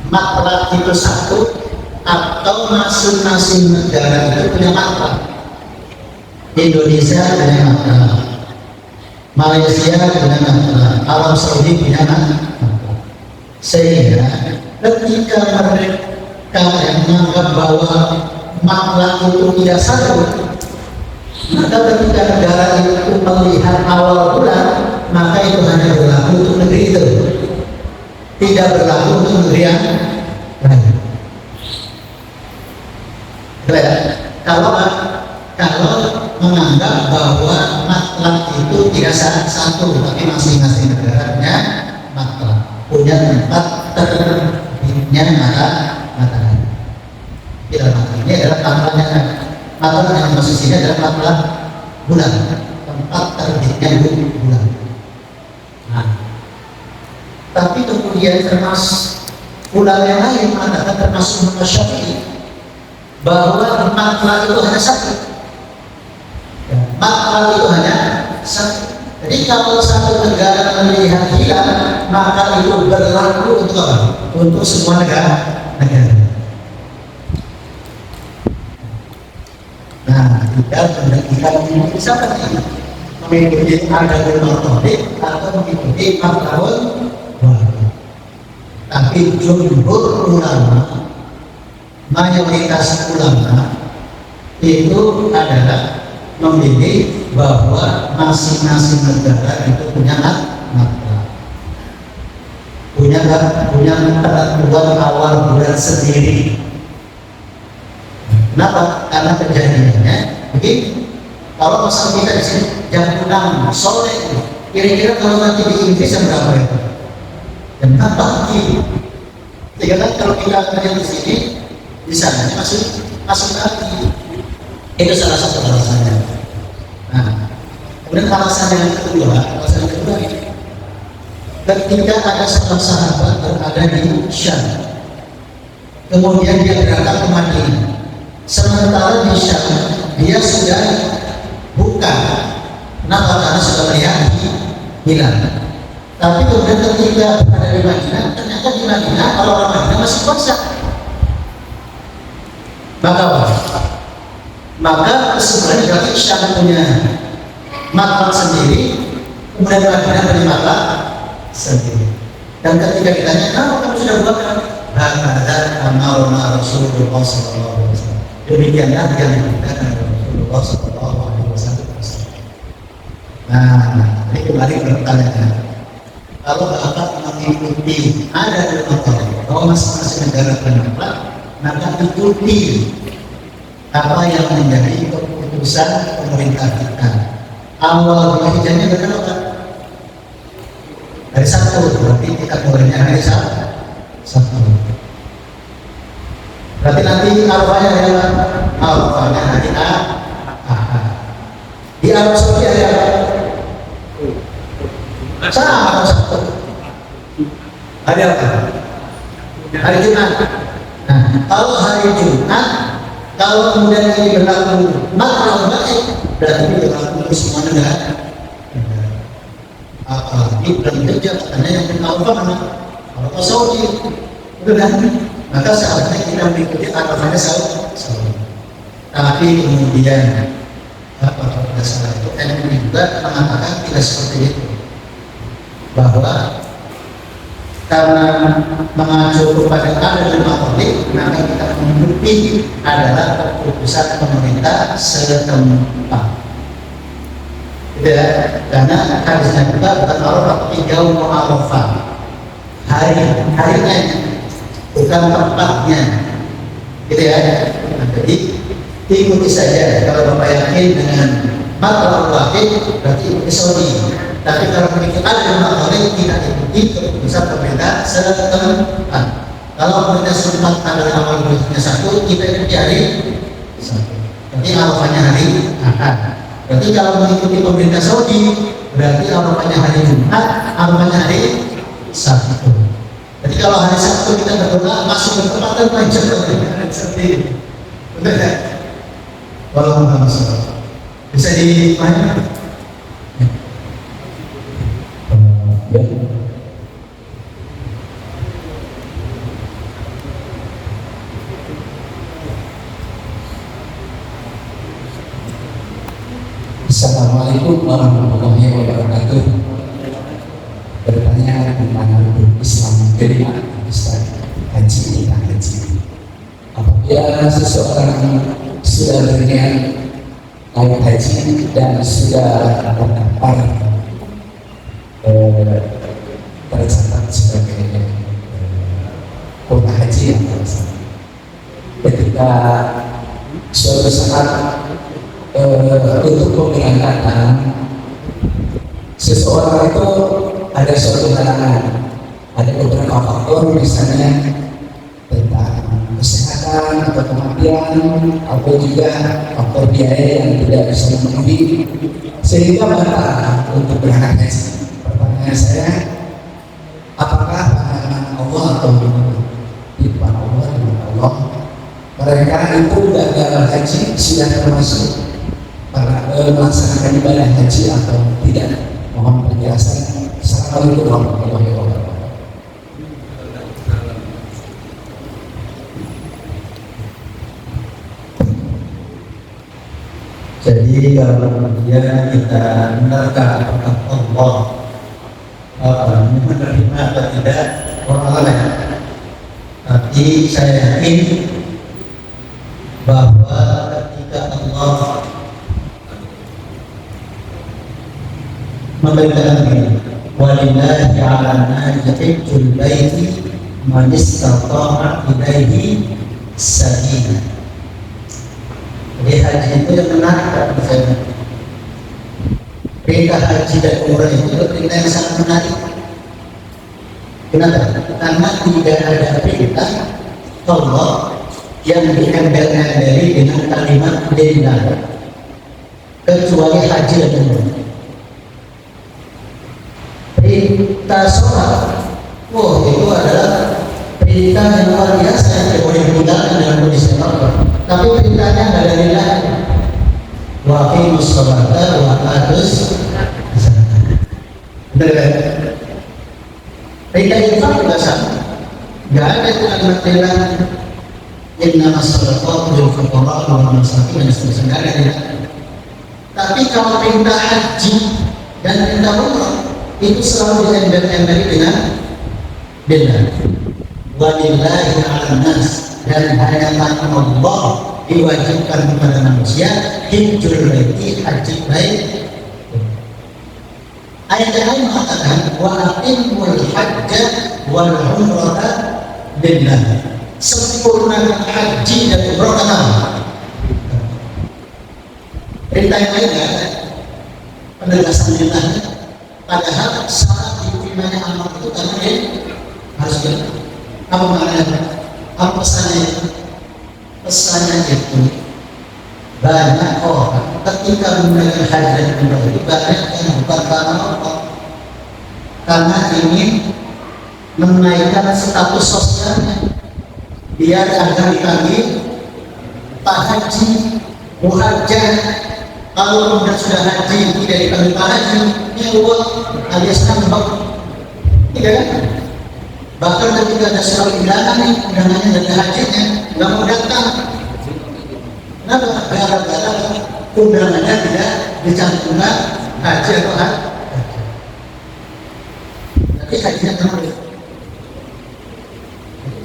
matlaq itu satu atau masing-masing negara itu punya matlaq? Indonesia punya matlaq, Malaysia punya matlaq, Arab Saudi punya matlaq. Sehingga ketika mereka yang menganggap bahwa matlaq itu tidak satu, maka ketika negara itu melihat awal bulan, maka itu hanya berlaku untuk negeri itu, tidak berlaku untuk negeri yang lain. Kalau menganggap bahwa matlaq itu tidak satu, tapi masing-masing negara punya matlaq, punya tempat terbitnya matahari. Tidak, ini adalah tanggalnya. Matlaq yang posisinya adalah matlaq bulan, tempat terbitnya bulan. Nah, tapi kemudian termasuk bulan yang lain adalah termasuk Syafi'i bahwa matlaq itu hanya satu. Matlaq itu hanya satu. Jadi kalau satu negara melihat hilal, maka itu berlaku untuk apa? Untuk semua negara. Nah, kita bisa mengikuti adadul maqamid atau mengikuti matlaqul wahid. Tapi jumhur ulama, mayoritas ulama itu adalah memilih bahwa masing-masing negara itu punya makna, punya ketentuan awal bulan sendiri. Kenapa? Karena kejadiannya begini. Kalau pasal kita di sini jam 6 sore, kira-kira kalau nanti di Inggris jam berapa itu? Jam 6 pagi. Sehingga kan kalau kita kerja di sini, di sana masih pagi. Itu salah satu alasannya. Nah, kemudian alasan yang kedua ketika ada seorang sahabat berada di Syam, kemudian dia berangkat ke Madinah. Sementara di Syam dia sudah buka, kenapa? Karena sudah melihat hilal. Tapi kemudian ketika berada di Madinah, ternyata di Madinah orang Madinah masih puasa. Maka sebenarnya berarti Syam punya makna sendiri, kemudian Madinah punya makna sendiri. Dan ketika ditanya, kamu sudah buat kan? Hada amarna Rasulullah sallallahu alaihi wasallam. Demikianlah yang dikatakan Rasulullah sallallahu alaihi wasallam. Nah, ini kembali pertanyaan. Kalau Bapak mengikuti ada di bahwa masing-masing negara pendapat, maka ikuti apa yang menjadi keputusan pemerintah kita. Awal hijrahnya berapa? Hari Sabtu, berarti kita mulainya hari Sabtu. Berarti nanti Arafahnya adalah Arafahnya hari Ahad. Di Arab Saudi ada sama Sabtu. Hari apa? Hari Jumat. Nah, kalau hari Jumat, kalau kemudian ini berlaku makna baik, berarti berlaku untuk semua negara. Apalagi bulan kerja katanya yang berlaku mana? Arab Saudi. Udah, maka seharusnya kita mengikuti Arafahnya Saudi. Tapi kemudian pada saat itu MUI juga mengatakan tidak seperti itu, bahwa karena mengacu kepada adanya makonik, maka kita mengikuti adalah keputusan pemerintah setempat. Gitu ya, karena hadisnya juga bukan Arafah, tapi Yaum Arafah, harinya, bukan tempatnya. Gitu ya. Nah, jadi ikuti saja. Kalau Bapak yakin dengan makhluk wahid, berarti ikuti Saudi. Tapi kalau begitu ada yang boleh tidak ikuti keputusan pemerintah setempat. Kalau pemerintah setempat adalah awal bulannya satu, kita ikuti hari satu. Berarti Arafahnya hari Ahad. Berarti kalau mengikuti pemerintah Saudi, berarti Arafahnya hari Jumat, Arafahnya hari Sabtu. Jadi kalau hari Sabtu kita berdoa masuk bertepatan panjang seperti ini. Betul ya? Walau bisa dipahami. Ya. Assalamualaikum warahmatullahi wabarakatuh. Bertanya tentang rukun Islam. Jadi Ustaz, haji. Apabila seseorang sudah berniat naik haji dan sudah terdaftar tercatat sebagai kuota haji, ketika suatu saat untuk pemberangkatan seseorang itu ada suatu halangan, ada beberapa faktor, misalnya tentang kesehatan atau kematian, atau juga faktor biaya yang tidak bisa memenuhi sehingga batal untuk berangkat haji. Pertanyaan saya, apakah pandangan Allah atau firman Allah mereka itu gagal haji sudah termasuk melaksanakan ibadah haji atau tidak? Mohon penjelasan. Assalamualaikum warahmatullahi wabarakatuh. Jadi kalau kemudian kita menerka apakah Allah menerima atau tidak, orang lain. Tapi saya yakin bahwa ketika Allah memberitakan begini, walillahi 'alan nasi hajjul baiti man istata'a ilaihi sabila. Jadi haji itu yang menarik misalnya. Perintah haji dan umrah itu perintah yang sangat menarik. Kenapa? Karena tidak ada perintah Allah yang diembel-embeli dengan kalimat lillah kecuali haji dan umrah. Perintah sholat, itu adalah perintah yang luar biasa yang tidak boleh ditinggalkan dalam kondisi apa. Tapi perintahnya nggak ada lillah. Wa aqimus sholata wa atuz zakata. Benar kan? Perintah infak juga sama. Nggak ada itu kalimat lillah. Innamas shadaqatu lil fuqara wal masakin dan seterusnya. Nggak ada lillah. Tapi kalau perintah haji dan perintah umrah itu selalu diembel-embeli dengan lillah. Walillahi 'alan nas, dan hanya Allah diwajibkan kepada manusia hijjul baiti, haji bait. Ayat yang lain mengatakan wa atimul hajja wal umrata lillah, sempurnakan haji dan umrah karena Allah. Perintah yang lainnya penegasan lillahnya, padahal syarat diterimanya amal itu karena dia harus benar. Apa maknanya? Apa pesannya? Pesannya itu banyak orang ketika menunaikan haji dan umrah itu banyak yang bukan karena apa? Karena ingin menaikkan status sosialnya, biar agar dipanggil Pak Haji, Muhajir. Kalau kemudian sudah haji tidak dipanggil Pak Haji, ini uang alias nambah, tidak kan? Bahkan ketika ada surat undangan nih, undangannya dari hajinya nggak mau datang. Kenapa? Gara-gara undangannya tidak dicantumkan haji atau haji. Jadi hajinya kenapa?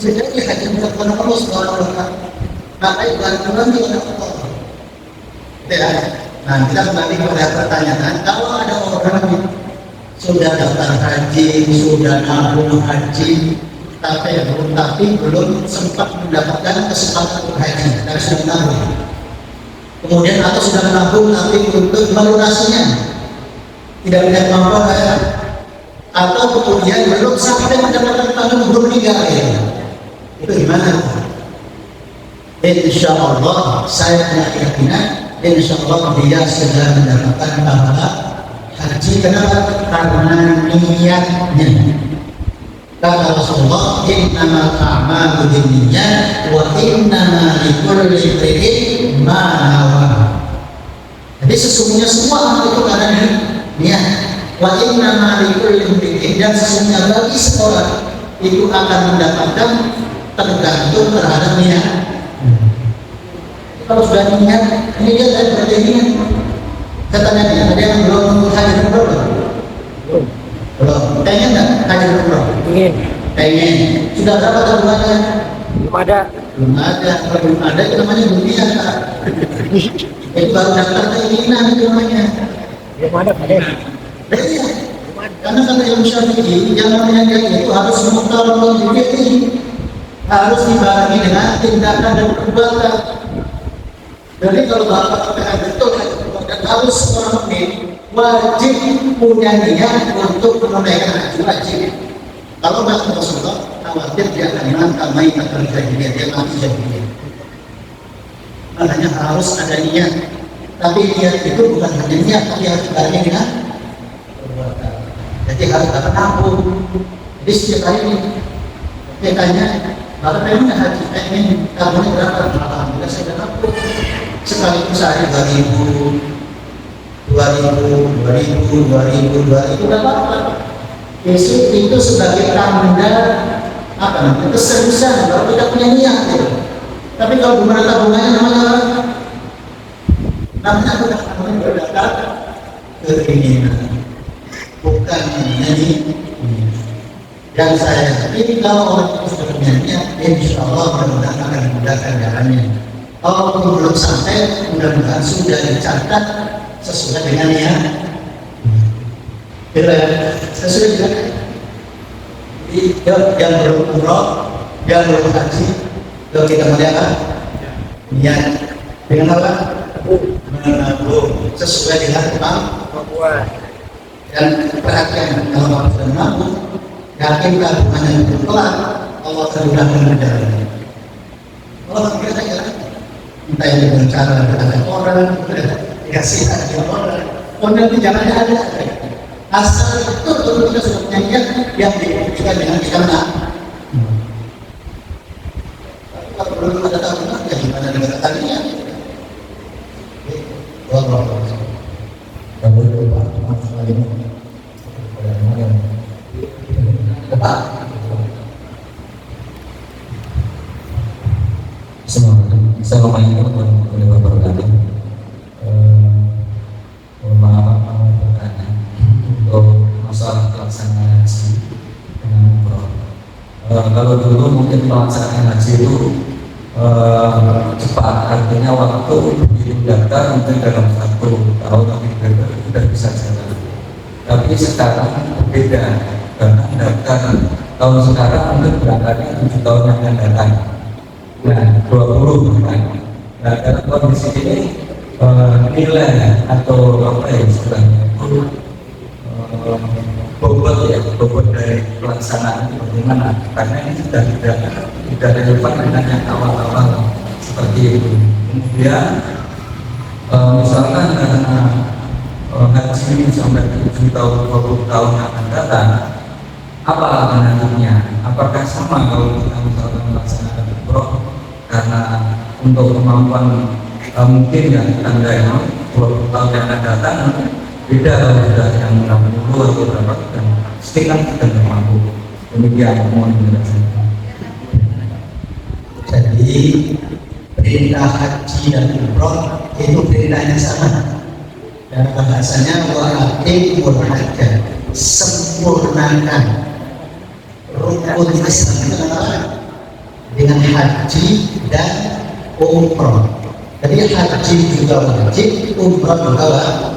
Jadi haji bukan Allah Subhanahu wa Ta'ala. Maka bukan dia Allah. Tidak. Nah, kita kembali kepada pertanyaan. Kalau ada orang yang sudah daftar haji, sudah nabung haji, tapi belum sempat mendapatkan kesempatan untuk haji, dan sudah nabung. Kemudian atau sudah menabung tapi untuk melunasinya tidak punya kemampuan, atau kemudian belum sampai mendapatkan tanggung belum meninggal, itu gimana? Insya Allah saya punya keyakinan, insya Allah dia sudah mendapatkan pahala haji. Kenapa? Karena niatnya. Kata Rasulullah, innamal a'malu binniyat wa innama likulli imri'in ma nawa. Jadi sesungguhnya semua amal itu karena niat. Wa innama likulli imri'in, dan sesungguhnya bagi seorang itu akan mendapatkan tergantung terhadap niat. Kalau sudah niat, ini dia dari perjanjian. Katanya dia, ada yang belum haji umroh? Belum. Pengen nggak haji umroh? Ingin. Pengen. Sudah berapa tabungannya? Belum ada. Belum ada. Kalau belum ada itu namanya belum niat, Pak. Itu baru daftar keinginan itu namanya. Belum ada, Pak. Iya. Karena kata Imam Syafi'i, yang namanya niat itu harus mengutarakan diri, harus dibarengi dengan tindakan dan perbuatan. Jadi kalau bapak betul dan harus seorang mukmin wajib punya niat untuk menunaikan haji, wajib. Kalau nggak Rasulullah, khawatir dia akan mengangkat mayat terjadi dia mati jadi. Makanya harus ada niat. Tapi niat itu bukan hanya niat, tapi harus dibarengi dengan perbuatan. Jadi harus dapat nabung. Jadi setiap hari ini dia tanya, bapak pengen nggak haji? Pengen. Tabungnya berapa? Alhamdulillah saya dapat nabung. Sekali itu sehari 2.000, 2.000, nggak apa-apa. Itu sebagai tanda apa namanya, keseriusan kalau kita punya niat gitu. Tapi kalau gimana tabungannya namanya apa? Namanya berdasar keinginan, bukan nyanyi. Dan saya yakin kalau orang itu sudah punya niat, insya Allah mudah-mudahan akan dimudahkan jalannya. Kalau belum sampai, mudah-mudahan sudah dicatat sesuai dengan niat. Bila sesuai dengan yang berumroh, yang berhaji, kalau kita melihat niat dengan apa? Menabung sesuai dengan kemampuan dan perhatian. Kalau kita menabung, yakin tabungan yang berpelan, Allah akan mudah menjalannya. Allah akan kita jalan, entah yang dengan cara berkata orang, dikasih hati orang, pondok jangannya ada. Asal itu kita sudah punya niat yang dibuktikan dengan kita menang. Kalau belum ada tabungan, ya gimana dengan tadinya? Kalau itu Pak, masalah ini Assalamualaikum warahmatullahi wabarakatuh. Mohon maaf mau bertanya untuk masalah pelaksanaan haji dengan umroh. Kalau dulu mungkin pelaksanaan haji itu cepat, artinya waktu begitu daftar mungkin dalam 1 tahun atau sudah bisa jalan. Tapi sekarang berbeda, karena daftar tahun sekarang mungkin berangkatnya 7 tahun yang akan datang. Nah, 20 kan. Nah, dalam kondisi ini nilai atau apa ya istilahnya bobot dari pelaksanaan itu bagaimana? Karena ini sudah tidak relevan dengan yang awal-awal seperti itu. Kemudian misalkan karena haji ini sampai 7 tahun 20 tahun yang akan datang, apa alternatifnya? Apakah sama kalau kita misalkan melaksanakan umroh karena untuk kemampuan mungkin ya tangga yang 20 tahun yang akan datang beda kalau sudah yang 60 atau berapa dan setengah kita tidak mampu. Demikian mohon penjelasan. Jadi perintah haji dan umroh itu perintahnya sama. Dan bahasanya wa'atimul hajja, sempurnakan rukun Islam itu dengan haji dan umroh. Jadi haji juga wajib, umroh juga wajib.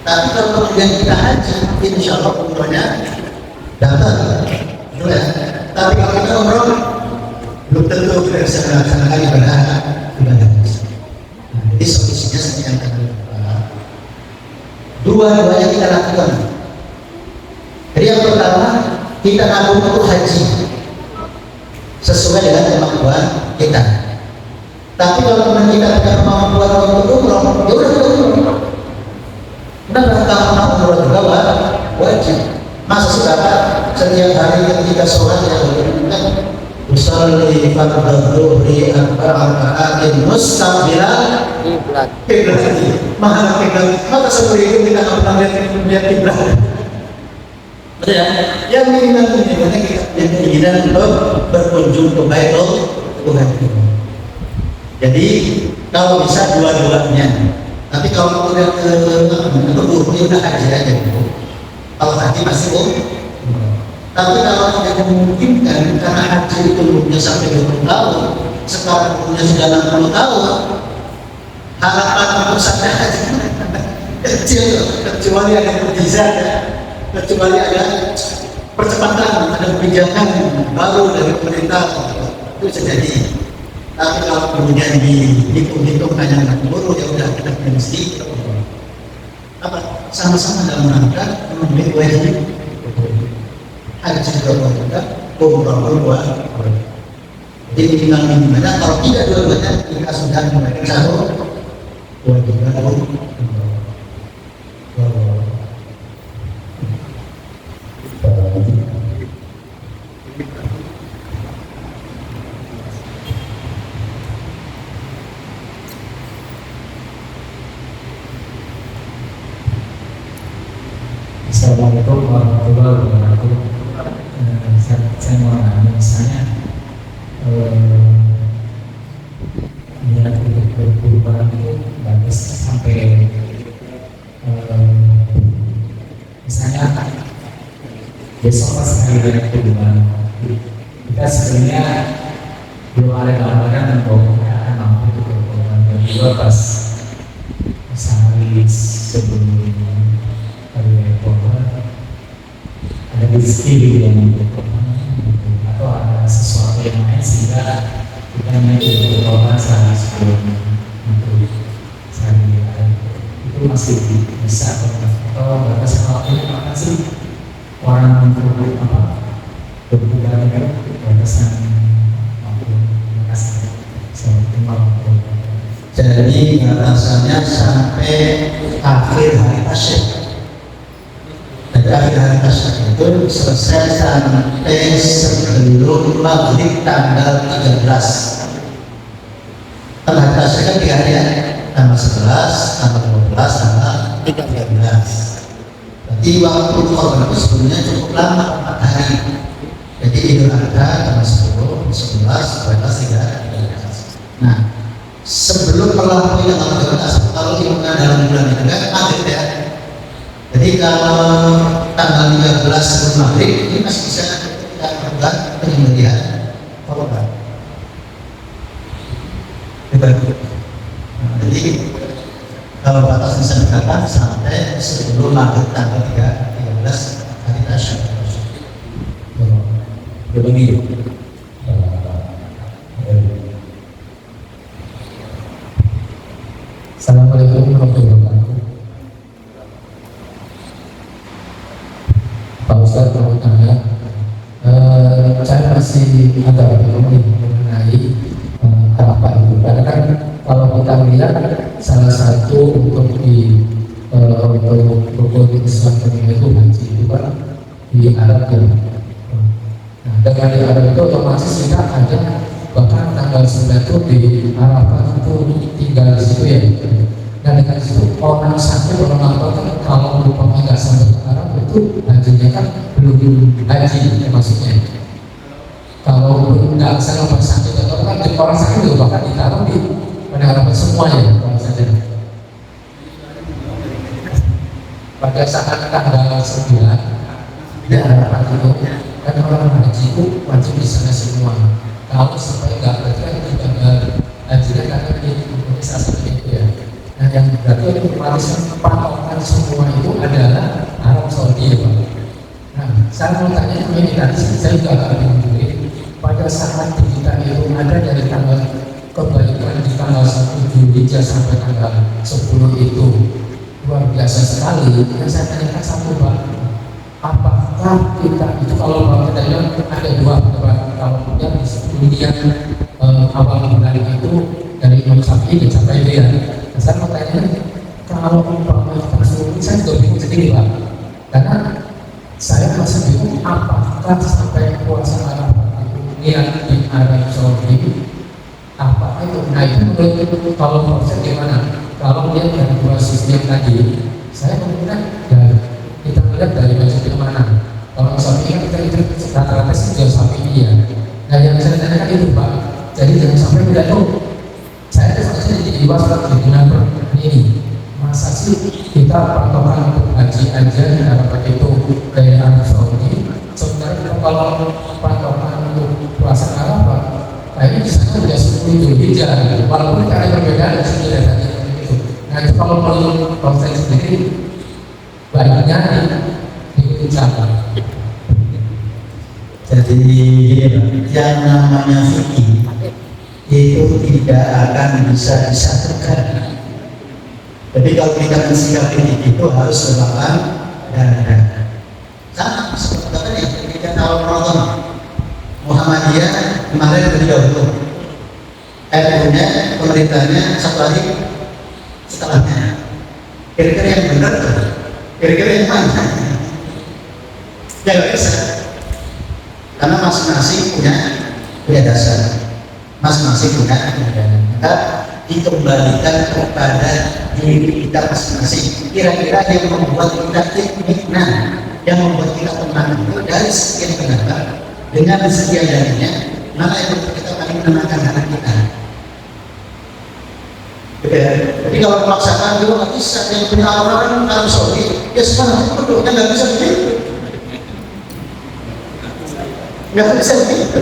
Tapi kalau kemudian kita haji, insya Allah umrohnya dapat. Tapi kalau kita umroh, belum tentu kita bisa melaksanakan ibadah haji. Jadi solusinya seperti yang tadi. Dua-duanya kita lakukan. Jadi yang pertama, kita nabung untuk haji sesuai dengan kemampuan kita. Tapi kalau teman kita punya kemampuan untuk umroh, ya udah kita umroh. Udah kalau umroh juga wajib. Masa sekarang setiap hari ketika sholat yang berikutnya usalli fardhu dhuhri arba'atin mustaqbilan kiblat. Mahal kiblat. Maka seperti itu kita nggak pernah lihat kiblat. Betul ya? Yang minimal kita keinginan untuk berkunjung ke Baitul Tuhan. Jadi kalau bisa dua-duanya. Tapi kalau udah ke udah haji aja. Kalau haji masih Tapi kalau tidak memungkinkan karena haji itu umurnya sampai 20 tahun, sekarang umurnya sudah 60 tahun, harapan untuk sampai haji kecil, kecuali ada mukjizat ya, kecuali ada percepatan, ada kebijakan baru dari pemerintah, itu bisa jadi. Tapi kalau kemudian dihitung-hitung hanya anak buruh, ya udah kita mesti apa? Sama-sama dalam rangka memenuhi wajib haji juga, umroh wajib. Jadi minimal kalau tidak dua-duanya kita sudah mulai sahur wajib Assalamualaikum warahmatullahi wabarakatuh. Saya mau nanya, misalnya niat untuk berkurban itu bagus sampai misalnya besok pas hari raya kurban kita sebenarnya belum ada gambaran dan bahwa kita akan mampu untuk berkurban, dan juga pas sehari sebelum rezeki yang atau ada sesuatu yang lain sehingga kita naik berkorban sehari sebelum untuk sehari itu masih bisa atau batas waktunya apa sih orang untuk berbulan batasan waktu batasan seperti Jadi batasannya sampai akhir hari tasyrik. Jadi akhir hari tasyrik itu selesai sampai sebelum maghrib tanggal 13. Tanggal tasyrik kan 3 hari ya, tanggal 11, tanggal 12, tanggal 13. Berarti waktu korban itu sebenarnya cukup lama, 4 hari. Jadi Idul Adha tanggal 10, 11, 12, 13. Nah, sebelum melampaui tanggal 13, kalau hitungan dalam bulan itu kan maghrib ya. Jadi kalau tanggal 13 sebelum maghrib ini masih bisa kita lakukan penyembelihan korban. Jadi kalau batas bisa dikatakan sampai sebelum maghrib tanggal 13 hari tasyrik. Begini, Assalamualaikum warahmatullahi wabarakatuh. Pak Ustadz, mau tanya, saya masih agak bingung mengenai Arafah itu. Karena kan kalau kita lihat salah satu untuk di untuk rukun Islam itu haji itu kan di Arab ya. Nah, dengan di Arab itu otomatis kita ada bahkan tanggal 9 itu di Arafah itu tinggal di situ ya. Dan dengan itu orang sakit orang apa kan kalau umpamanya nggak sampai ke Arab itu hajinya kan belum haji maksudnya. Kalau nggak sampai sakit atau kan orang sakit juga bahkan ditaruh di Arafah semuanya kalau saja. Pada saat tanggal 9 di Arafah itu kan orang haji itu wajib di sana semua. Kalau sampai nggak berarti kan juga hajinya karena di Indonesia seperti itu ya. Nah yang berarti otomatis patokan semua itu adalah Arab Saudi ya Pak. Nah saya mau tanya ini tadi saya juga agak bingung pada saat kita itu ada dari tanggal kebaikan di tanggal 1 Juli sampai tanggal 10 itu luar biasa sekali. Yang saya tanyakan satu Pak, apakah kita itu kalau kita bilang ada dua kalau yang di dunia awal bulan itu dari Imam Syafi'i sampai itu ya. Nah, saya mau tanya kalau umpamanya kita saya juga bingung sendiri Pak, karena saya masih bingung apakah sampai puasa Arafah itu niat di Arab Saudi apa itu. Nah itu menurut kalau proses gimana? Kalau dia dari dua sistem tadi, saya menggunakan dari kita lihat dari masjid mana. Kalau Syafi'i kan kita itu rata-rata sih jual Syafi'i ya. Nah yang saya tanyakan itu Pak, jadi jangan sampai tidak tahu. Saya terus jadi waspada dengan ini. Masa sih kita patokan untuk haji aja di Arafah itu kayak Arab Saudi. Sebenarnya kalau patokan untuk puasa Arafah, kayaknya di sana sudah 10 Zulhijjah. Walaupun ada perbedaan sudah tadi itu. Nah itu kalau saya sendiri baiknya diucapkan. Jadi yang namanya fikih itu tidak akan bisa disatukan. Jadi kalau kita mensikapi itu harus berlawan dan sama seperti ketika awal Ramadan Muhammadiyah kemarin lebih dahulu, RU-nya pemerintahnya satu hari setelahnya. Kira-kira yang benar, kira-kira yang mana? Ya nggak bisa, karena masing-masing punya dasar, masing-masing punya maka dikembalikan kepada diri kita masing-masing. Kira-kira yang membuat kita nikmat, yang membuat kita tenang itu dari sekian pendapat dengan sekian darinya, mana yang membuat kita paling menenangkan hati kita. Jadi kalau memaksakan juga nggak bisa. Yang punya orang Arab Saudi, ya sekarang itu kan nggak bisa begitu. Nggak bisa begitu.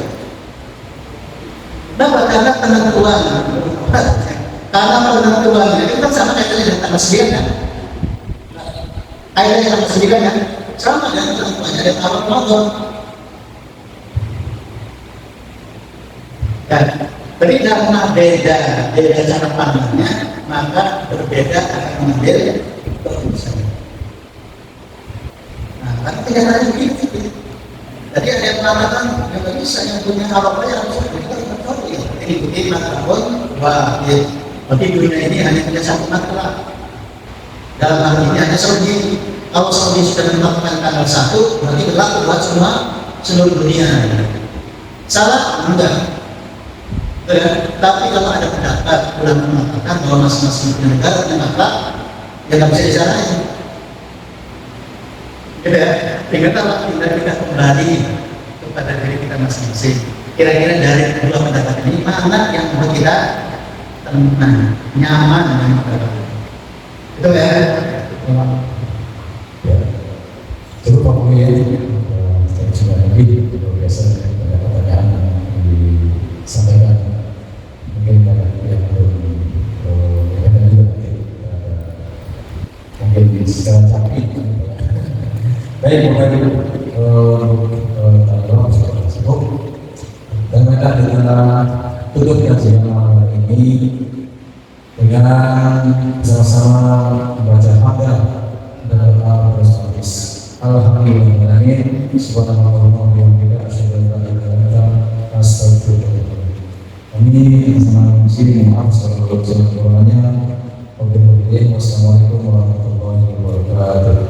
Kenapa? Karena penentuan. Karena penentuan itu kan sama kayak dengan tanggal 9 kan. Ayatnya tanggal 9 kan. sama dengan ketentuannya dari awal Ramadan. Ya, tapi karena beda cara pandangnya, maka berbeda akan mengambil keputusan. Nah, karena tidak ada begitu. Jadi ada yang mengatakan yang bisa yang punya awal yang harus kita berkali. Ikuti makrabon, wah, tapi dunia ini hanya punya satu makra. Dalam hal ini hanya Saudi. Kalau Saudi sudah menetapkan tanggal 1, berarti berlaku buat semua seluruh dunia. Salah? Enggak. Ya, tapi kalau ada pendapat ulama mengatakan bahwa masing-masing negara punya makra, ya nggak bisa disalahin. Ya, tinggal kita kembali kepada diri kita masing-masing. Kira-kira dari kedua pendapat ini mana yang membuat kita tenang, nyaman dengan pendapat ini? Itu ya. Ya. Cukup Pak Mulia, saya sudah lebih biasa dengan pertanyaan yang disampaikan. Mungkin yang belum mungkin secara capit. Baik, Bapak Ibu, tanggal tersebut dan mereka dengan tutup kajian malam ini dengan sama-sama membaca hamdal dan doa bersertis. Alhamdulillahirobbilalamin. Subhanallah wa bihamdihi asyhadu an la ilaha illa anta astaghfiruka. Kami sama sini maaf seluruh kekurangannya. Wassalamualaikum warahmatullahi wabarakatuh.